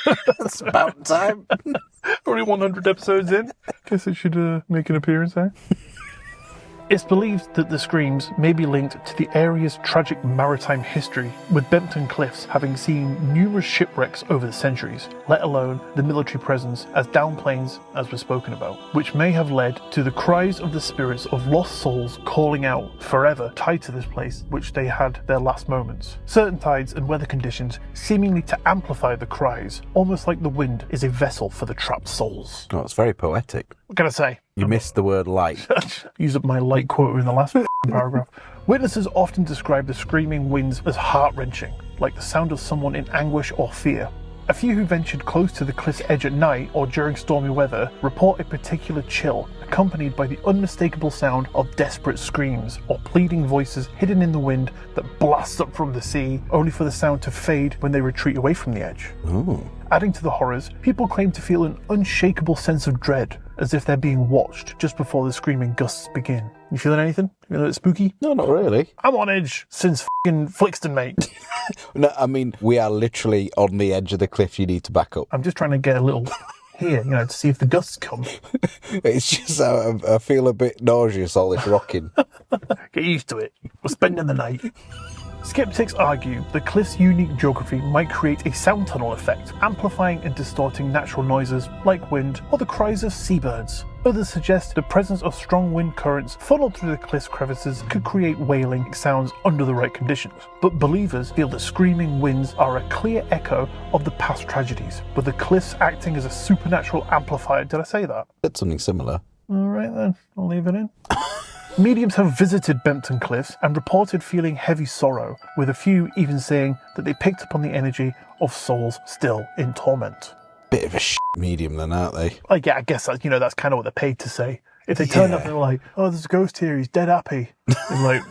It's about time. Already 100 episodes in. Guess it should make an appearance there. It's believed that the screams may be linked to the area's tragic maritime history, with Bempton Cliffs having seen numerous shipwrecks over the centuries, let alone the military presence as downplanes as was spoken about, which may have led to the cries of the spirits of lost souls calling out forever tied to this place which they had their last moments. Certain tides and weather conditions seemingly to amplify the cries, almost like the wind is a vessel for the trapped souls. Oh, it's very poetic. What can I say? You missed the word light. Use up my light quote in the last paragraph. Witnesses often describe the screaming winds as heart-wrenching, like the sound of someone in anguish or fear. A few who ventured close to the cliff's edge at night or during stormy weather report a particular chill, accompanied by the unmistakable sound of desperate screams or pleading voices hidden in the wind that blasts up from the sea, only for the sound to fade when they retreat away from the edge. Ooh. Adding to the horrors, people claim to feel an unshakable sense of dread, as if they're being watched just before the screaming gusts begin. You feeling anything? You feeling a bit spooky? No, not really. I'm on edge since f***ing Flixton, mate. No, I mean, we are literally on the edge of the cliff. You need to back up. I'm just trying to get a little here, to see if the gusts come. It's just I feel a bit nauseous, all this rocking. Get used to it. We're spending the night. Skeptics argue the cliff's unique geography might create a sound tunnel effect, amplifying and distorting natural noises like wind or the cries of seabirds. Others suggest the presence of strong wind currents funneled through the cliff's crevices could create wailing sounds under the right conditions. But believers feel that screaming winds are a clear echo of the past tragedies, with the cliffs acting as a supernatural amplifier. Did I say that? It's something similar. All right then, I'll leave it in. Mediums have visited Bempton Cliffs and reported feeling heavy sorrow, with a few even saying that they picked up on the energy of souls still in torment. Bit of a medium then, aren't they? I guess that's, that's kind of what they're paid to say. If they turned up and were like, oh, there's a ghost here, he's dead happy. I'm like,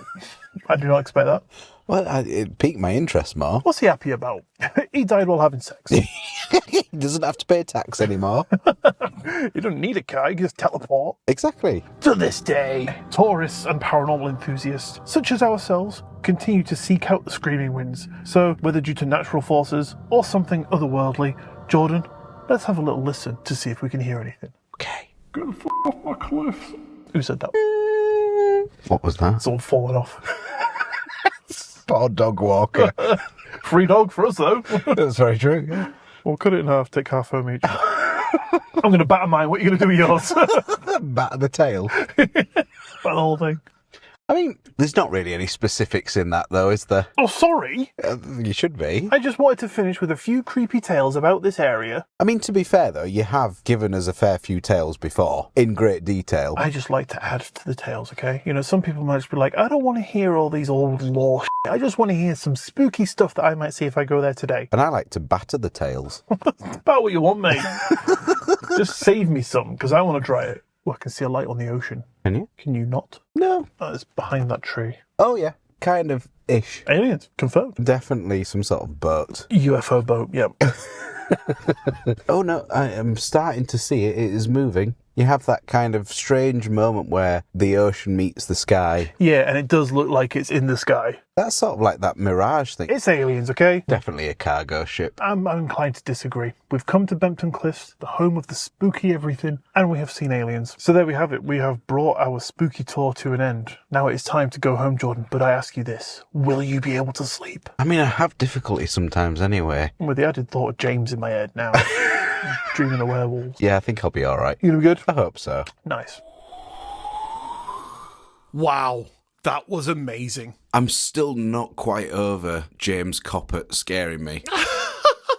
I do not expect that. Well, it piqued my interest more. What's he happy about? He died while having sex. He doesn't have to pay tax anymore. You don't need a car, you can just teleport. Exactly. To this day, tourists and paranormal enthusiasts, such as ourselves, continue to seek out the screaming winds. So, whether due to natural forces or something otherworldly, Jordan, let's have a little listen to see if we can hear anything. Okay. Get the f*** off my cliffs. Who said that? What was that? It's all falling off. Poor dog walker. Free dog for us, though. That's very true. Yeah. We'll cut it in half, take half home each. I'm going to batter mine. What are you going to do with yours? Batter the tail. Batter the whole thing. I mean, there's not really any specifics in that, though, is there? Oh, sorry. You should be. I just wanted to finish with a few creepy tales about this area. I mean, to be fair, though, you have given us a fair few tales before, in great detail. I just like to add to the tales, okay? Some people might just be like, I don't want to hear all these old lore shit. I just want to hear some spooky stuff that I might see if I go there today. And I like to batter the tales. About what you want, mate. Just save me some, because I want to try it. Well, I can see a light on the ocean. Can you? Can you not? No. Oh, it's behind that tree. Oh, yeah. Kind of ish. Aliens, confirmed. Definitely some sort of boat. UFO boat, yep. Oh, no, I am starting to see it. It is moving. You have that kind of strange moment where the ocean meets the sky. Yeah, and it does look like it's in the sky. That's sort of like that mirage thing. It's aliens, okay? Definitely a cargo ship. I'm inclined to disagree. We've come to Bempton Cliffs, the home of the spooky everything, and we have seen aliens. So there we have it. We have brought our spooky tour to an end. Now it is time to go home, Jordan, but I ask you this. Will you be able to sleep? I mean, I have difficulty sometimes anyway. With the added thought of James in my head now. Dreaming of werewolves. Yeah, I think I'll be all right. You gonna be good? I hope so. Nice. Wow, that was amazing. I'm still not quite over James Coppert scaring me.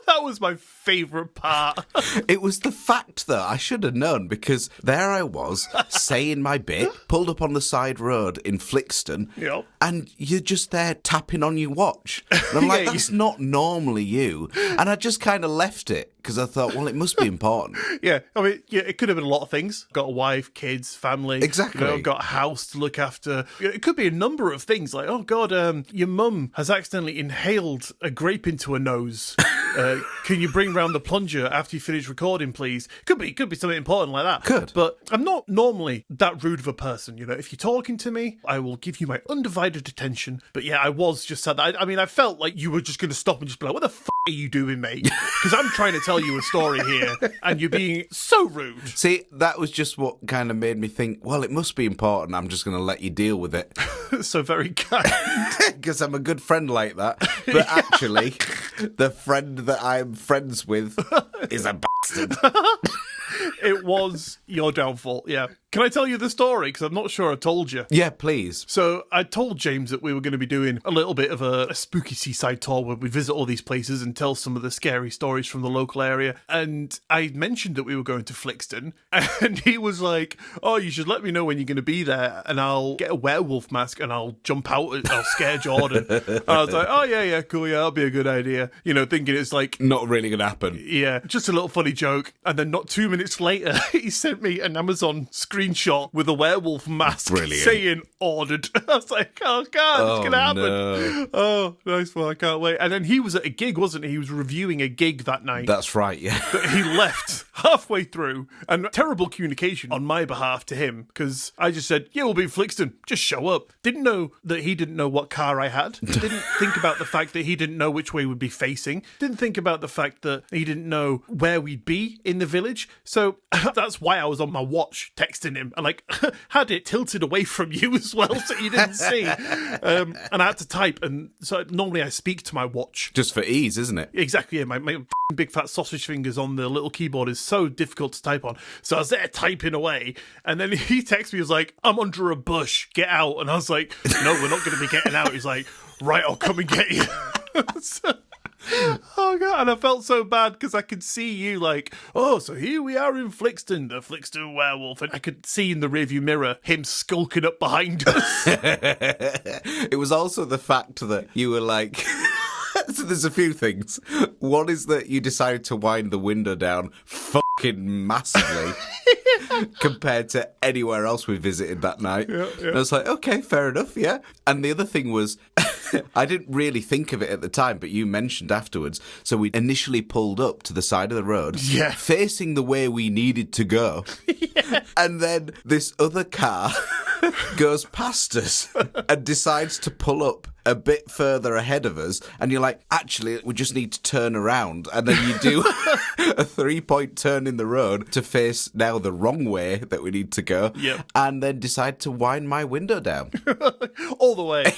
That was my favourite part. It was the fact that I should have known, because there I was, saying my bit, pulled up on the side road in Flixton, Yep. and you're just there tapping on your watch. And I'm like, Yeah, that's not normally you. And I just kind of left it, because I thought, well, it must be important. Yeah, I mean, yeah, it could have been a lot of things. Got a wife, kids, family. Exactly. Got a house to look after. It could be a number of things, like, oh God, your mum has accidentally inhaled a grape into her nose. Can you bring round the plunger after you finish recording, please? Could be something important like that. Could. But I'm not normally that rude of a person. If you're talking to me, I will give you my undivided attention. But yeah, I was just sad. I mean, I felt like you were just going to stop and just be like, what the f*** are you doing, mate? Because I'm trying to tell you a story here, and you're being so rude. See, that was just what kind of made me think, well, it must be important. I'm just going to let you deal with it. So very kind. Because I'm a good friend like that. But actually, the friend that I'm friends with is a bastard. It was your downfall, yeah. Can I tell you the story? Because I'm not sure I told you. Yeah, please. So I told James that we were going to be doing a little bit of a spooky seaside tour where we visit all these places and tell some of the scary stories from the local area. And I mentioned that we were going to Flixton, and he was like, oh, you should let me know when you're going to be there, and I'll get a werewolf mask and I'll jump out and I'll scare Jordan. And I was like, oh, yeah, cool, yeah, that'll be a good idea. Thinking it's like, Not really going to happen. yeah, just a little funny joke. And then not 2 minutes later, he sent me an Amazon screenshot with a werewolf mask Brilliant. saying ordered. I was like, oh God, it's going to happen. No. Oh, nice one. I can't wait. And then he was at a gig, wasn't he? He was reviewing a gig that night. That's right, yeah. But he left halfway through, and terrible communication on my behalf to him, because I just said, yeah, we'll be in Flixton, just show up. Didn't know that he didn't know what car I had. Didn't think about the fact that he didn't know which way we'd be facing. Didn't think about the fact that he didn't know where we'd be in the village. So that's why I was on my watch texting him, and had it tilted away from you as well, so you didn't see. And I had to type, and so normally I speak to my watch. Just for ease, isn't it? Exactly, yeah. My big fat sausage fingers on the little keyboard is so difficult to type on. So I was there typing away, and then he texted me, he was like, I'm under a bush, get out. And I was like, no, we're not going to be getting out. He's like, right, I'll come and get you. Oh God, and I felt so bad because I could see you so here we are in Flixton, the Flixton werewolf, and I could see in the rearview mirror him skulking up behind us. It was also the fact that you were like... So there's a few things. One is that you decided to wind the window down fucking massively compared to anywhere else we visited that night. Yeah. And I was like, okay, fair enough, yeah. And the other thing was, I didn't really think of it at the time, but you mentioned afterwards. So we initially pulled up to the side of the road, Yeah. facing the way we needed to go. Yeah. And then this other car goes past us and decides to pull up a bit further ahead of us, and you're like, actually, we just need to turn around, and then you do a 3-point turn in the road to face now the wrong way that we need to go, Yep. and then decide to wind my window down. All the way.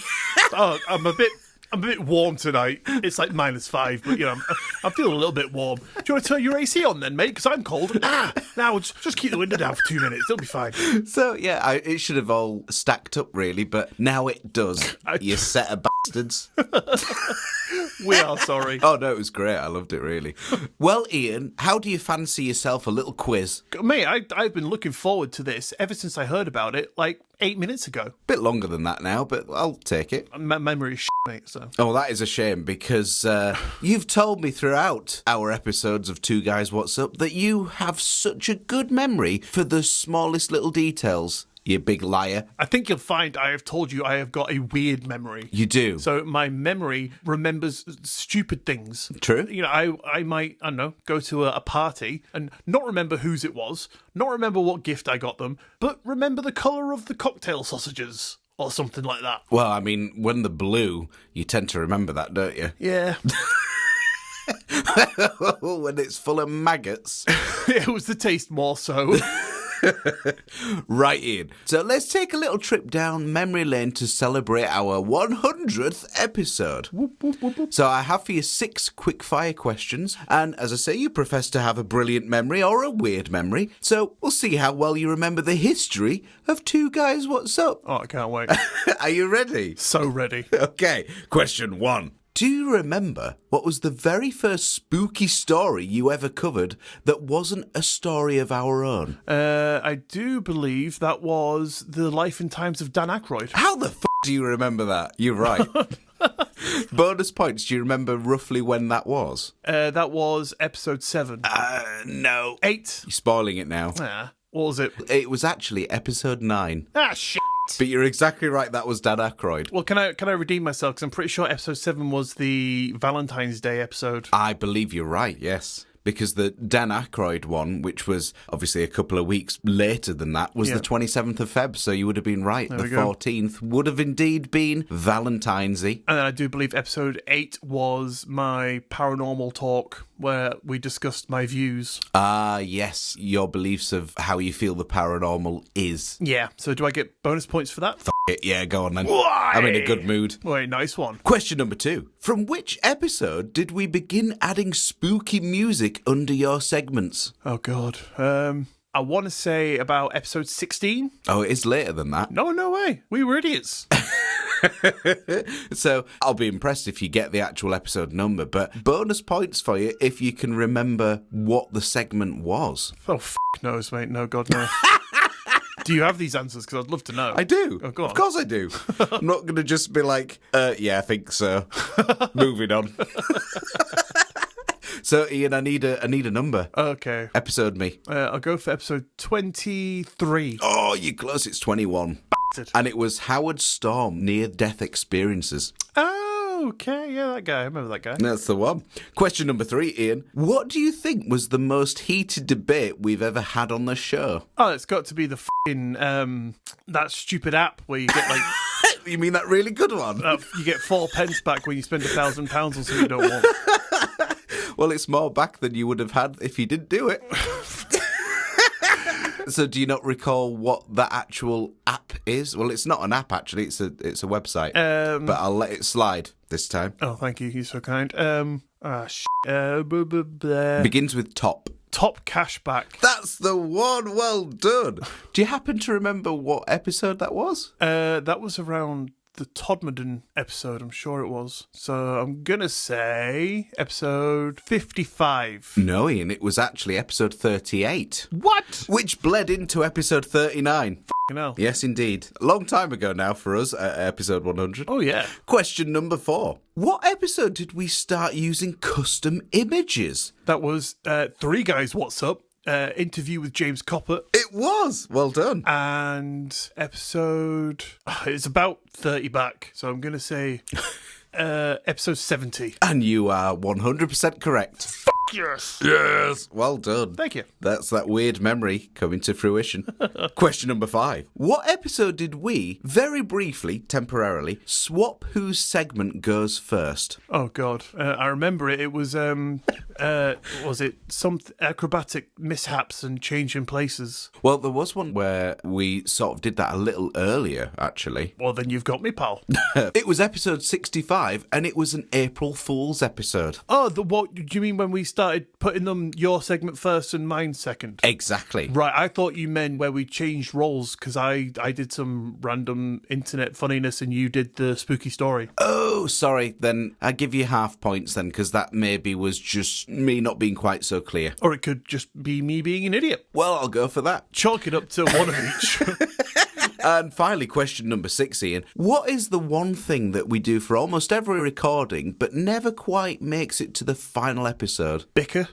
Oh, I'm a bit warm tonight. It's like -5, but I'm feeling a little bit warm. Do you want to turn your AC on then, mate? Because I'm cold. Now just keep the window down for 2 minutes. It'll be fine. So yeah, it should have all stacked up really, but now it does. You set of bastards. We are sorry. Oh no, it was great. I loved it really. Well, Ian, how do you fancy yourself a little quiz? Mate, I've been looking forward to this ever since I heard about it, 8 minutes ago. Bit longer than that now, but I'll take it. My memory is mate, so. Oh, that is a shame, because you've told me throughout our episodes of Two Guys What's Up that you have such a good memory for the smallest little details. You big liar. I think you'll find I have told you I have got a weird memory. You do. So my memory remembers stupid things. True. I might, I don't know, go to a party and not remember whose it was, not remember what gift I got them, but remember the colour of the cocktail sausages or something like that. Well, I mean, when the blue, you tend to remember that, don't you? Yeah. When it's full of maggots. It was the taste more so. Right, Ian. So let's take a little trip down memory lane to celebrate our 100th episode. So I have for you 6 quick-fire questions, and as I say, you profess to have a brilliant memory or a weird memory, so we'll see how well you remember the history of Two Guys What's Up. Oh, I can't wait. Are you ready? So ready. Okay, question 1. Do you remember what was the very first spooky story you ever covered that wasn't a story of our own? I do believe that was The Life and Times of Dan Aykroyd. How the f*** do you remember that? You're right. Bonus points, do you remember roughly when that was? That was episode 7. No. 8. You're spoiling it now. What was it? It was actually episode 9. Shit. But you're exactly right, that was Dan Aykroyd. Well, can I redeem myself? Because I'm pretty sure episode 7 was the Valentine's Day episode. I believe you're right, yes. Because the Dan Aykroyd one, which was obviously a couple of weeks later than that, was the 27th of Feb, so you would have been right. The 14th would have indeed been Valentine's-y. And then I do believe episode 8 was my paranormal talk, where we discussed my views. Yes, your beliefs of how you feel the paranormal is. Yeah, so do I get bonus points for that? Yeah, go on then. Why? I'm in a good mood. Wait, nice one. Question number 2. From which episode did we begin adding spooky music under your segments? Oh, God. I want to say about episode 16. Oh, it is later than that. No way. We were idiots. So I'll be impressed if you get the actual episode number, but bonus points for you if you can remember what the segment was. Oh, knows, mate. No, God, no. Do you have these answers? Because I'd love to know. I do. Oh, go on. Of course I do. I'm not going to just be like, yeah, I think so. Moving on. So, Ian, I need a number. Okay. Episode me. I'll go for episode 23. Oh, you're close. It's 21. And it was Howard Storm near-death experiences. Oh, okay. Yeah, that guy. I remember that guy. That's the one. Question number 3, Ian. What do you think was the most heated debate we've ever had on the show? Oh, it's got to be the that stupid app where you get like... You mean that really good one? You get 4 pence back when you spend £1,000 on something you don't want. Well, it's more back than you would have had if you didn't do it. So do you not recall what that actual app is? Well, it's not an app, actually. It's a website. But I'll let it slide this time. Oh, thank you. You're so kind. Begins with top. Top cashback. That's the one. Well done. Do you happen to remember what episode that was? That was around the Todmorden episode, I'm sure it was. So I'm going to say episode 55. No, Ian, it was actually episode 38. What? Which bled into episode 39. Hell. Yes, indeed. A long time ago now for us, episode 100. Oh, yeah. Question number 4. What episode did we start using custom images? That was Three Guys What's Up, interview with James Copper. It was. Well done. And episode... it's about 30 back, so I'm going to say episode 70. And you are 100% correct. Yes. Yes. Well done. Thank you. That's that weird memory coming to fruition. Question number 5. What episode did we, very briefly, temporarily, swap whose segment goes first? Oh, God. I remember it. It was, was it some acrobatic mishaps and changing places? Well, there was one where we sort of did that a little earlier, actually. Well, then you've got me, pal. It was episode 65, and it was an April Fool's episode. Oh, what do you mean when we started putting them your segment first and mine second? Exactly. Right, I thought you meant where we changed roles because I did some random internet funniness and you did the spooky story. Oh, sorry. Then I give you half points then because that maybe was just me not being quite so clear. Or it could just be me being an idiot. Well, I'll go for that. Chalk it up to one of each. And finally, question number 6, Ian. What is the one thing that we do for almost every recording but never quite makes it to the final episode? Bicker.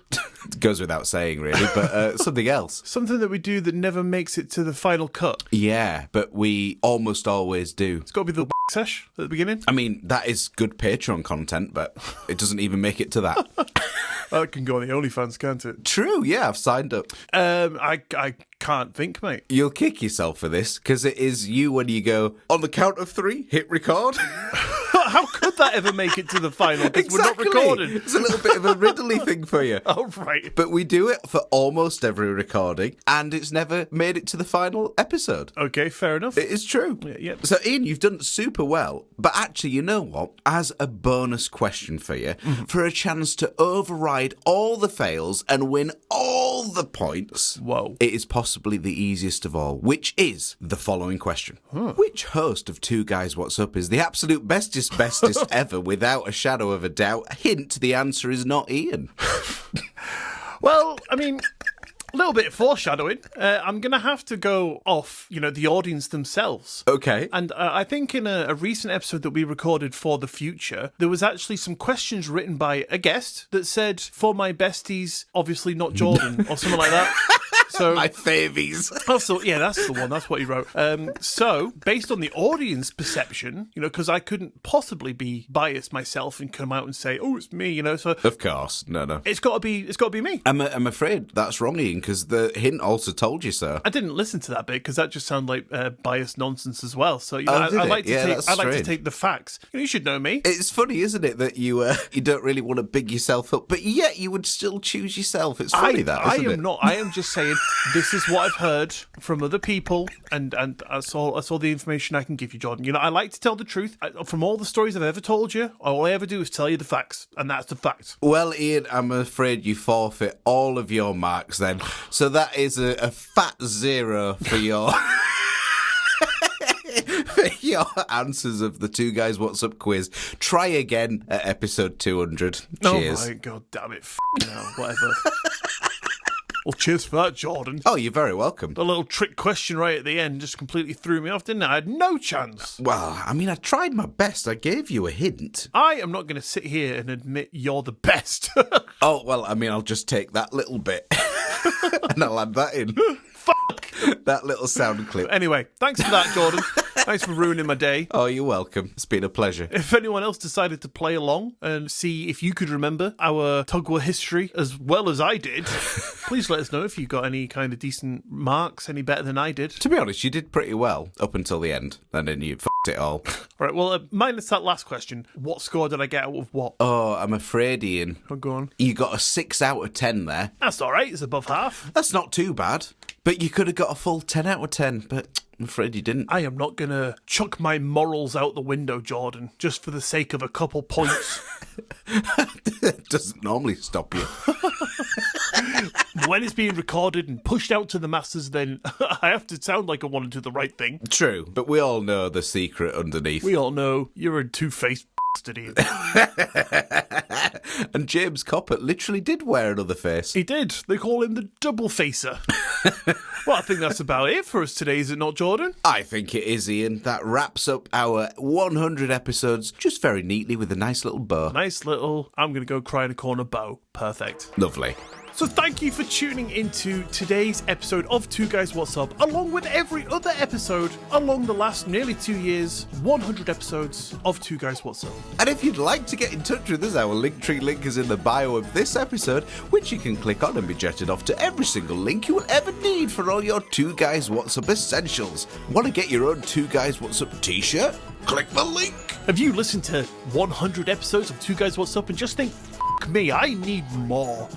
It goes without saying, really, but something else. Something that we do that never makes it to the final cut. Yeah, but we almost always do. It's got to be the sesh at the beginning. I mean, that is good Patreon content, but it doesn't even make it to that. That can go on the OnlyFans, can't it? True, yeah, I've signed up. I can't think, mate. You'll kick yourself for this, because it is you when you go, on the count of 3, hit record. How could that ever make it to the final? Because Exactly. we're not recording. It's a little bit of a riddly thing for you. Oh, right. But we do it for almost every recording, and it's never made it to the final episode. Okay, fair enough. It is true. Yeah. So, Ian, you've done super well. But actually, you know what? As a bonus question for you, for a chance to override all the fails and win all the points, Whoa. it is possibly the easiest of all, which is the following question. Which host of Two Guys What's Up is the absolute bestest bestest ever, without a shadow of a doubt. Hint, the answer is not Ian. Well, I mean, a little bit of foreshadowing. I'm going to have to go off, the audience themselves. Okay. And I think in a recent episode that we recorded for the future, there was actually some questions written by a guest that said, for my besties, obviously not Jordan, or something like that. So, My favies. Also, yeah, that's the one. That's what he wrote. So, based on the audience perception, because I couldn't possibly be biased myself and come out and say, "Oh, it's me," So, Of course, no. it's got to be me. I'm afraid that's wrong, Ian, because the hint also told you so. I didn't listen to that bit because that just sounded like biased nonsense as well. So, did I it? like to Yeah, take that's I like to strange. take the facts. You should know me. It's funny, isn't it, that you don't really want to big yourself up, but yet you would still choose yourself. It's funny I isn't am it? not. I am just saying this is what I've heard from other people, and that's all the information I can give you, Jordan. I like to tell the truth. From all the stories I've ever told you, all I ever do is tell you the facts, and that's the facts. Well, Ian, I'm afraid you forfeit all of your marks then. So that is a fat 0 for your... for your answers of the Two Guys What's Up quiz. Try again at episode 200. Cheers. Oh my god damn it. No, whatever. Well, cheers for that, Jordan. Oh, you're very welcome. The little trick question right at the end just completely threw me off, didn't it? I had no chance. Well, I mean, I tried my best. I gave you a hint. I am not going to sit here and admit you're the best. Oh, well, I mean, I'll just take that little bit and I'll add that in. Fuck. That little sound clip. Anyway, thanks for that, Jordan. Thanks for ruining my day. Oh, you're welcome. It's been a pleasure. If anyone else decided to play along and see if you could remember our Tugwa history as well as I did, please let us know if you got any kind of decent marks, any better than I did. To be honest, you did pretty well up until the end, and then you f***ed it all. Right, well, minus that last question, what score did I get out of what? Oh, I'm afraid, Ian. Oh, go on. You got a 6 out of 10 there. That's all right, it's above half. That's not too bad. But you could have got a full 10 out of 10, but I'm afraid you didn't. I am not going to chuck my morals out the window, Jordan, just for the sake of a couple points. It doesn't normally stop you. When it's being recorded and pushed out to the masses, then I have to sound like I want to do the right thing. True, but we all know the secret underneath. We all know you're a two-faced bastard, Ian. And James Coppert literally did wear another face. He did. They call him the double facer. Well, I think that's about it for us today, is it not, Jordan? I think it is, Ian. That wraps up our 100 episodes just very neatly with a nice little bow. Nice little, I'm going to go cry in a corner bow. Perfect. Lovely. So thank you for tuning into today's episode of Two Guys What's Up, along with every other episode along the last nearly 2 years, 100 episodes of Two Guys What's Up. And if you'd like to get in touch with us, our Linktree link is in the bio of this episode, which you can click on and be jetted off to every single link you will ever need for all your Two Guys What's Up essentials. Want to get your own Two Guys What's Up t-shirt? Click the link. Have you listened to 100 episodes of Two Guys What's Up and just think, F*** me, I need more?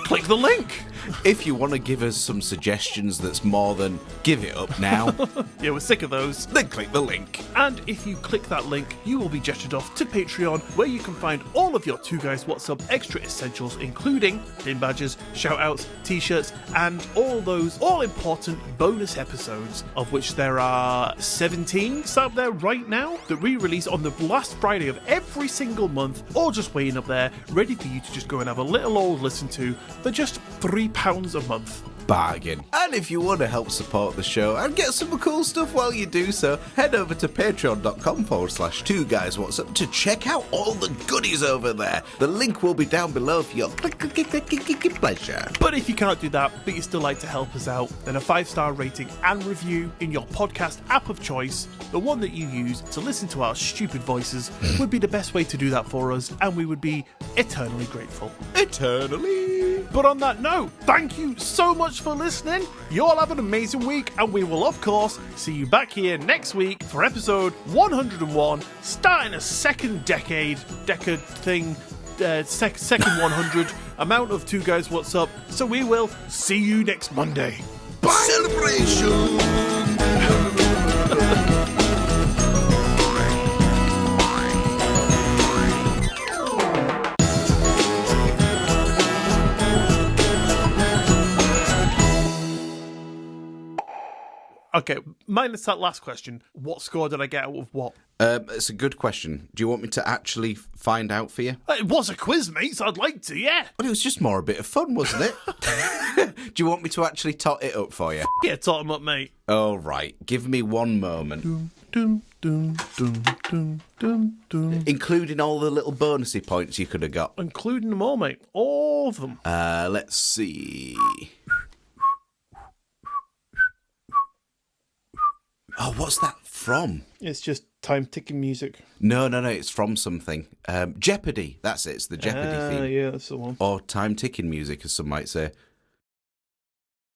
Click the link. If you want to give us some suggestions that's more than give it up now, Yeah, we're sick of those. then click the link. And if you click that link, you will be jetted off to Patreon, where you can find all of your Two Guys What's Up extra essentials, including pin badges, shout-outs, t-shirts, and all those all-important bonus episodes, of which there are 17 out there right now that we release on the last Friday of every single month, all just waiting up there, ready for you to just go and have a little old listen to for just £3 a month. Bargain. And if you want to help support the show and get some cool stuff while you do so, head over to patreon.com/Two Guys What's Up to check out all the goodies over there. The link will be down below for your click pleasure. But if you can't do that, but you still like to help us out, then a 5-star rating and review in your podcast app of choice, the one that you use to listen to our stupid voices, would be the best way to do that for us, and we would be eternally grateful. Eternally. But on that note, thank you so much for listening. You all have an amazing week, and we will, of course, see you back here next week for episode 101, starting a second decade thing, second 100 amount of Two Guys What's Up. So we will see you next Monday. Bye. Celebration. Okay, minus that last question, what score did I get out of what? It's a good question. Do you want me to actually find out for you? It was a quiz, mate, so I'd like to, yeah. Well, it was just more a bit of fun, wasn't it? Do you want me to actually tot it up for you? Yeah, tot him up, mate. All right. Give me one moment. Dum, dum, dum, dum, dum, dum. Including all the little bonusy points you could have got. Including them all, mate. All of them. Let's see. Oh, what's that from? It's just time ticking music. No, it's from something. Jeopardy, that's it, it's the Jeopardy theme. Yeah, that's the one. Or time ticking music, as some might say.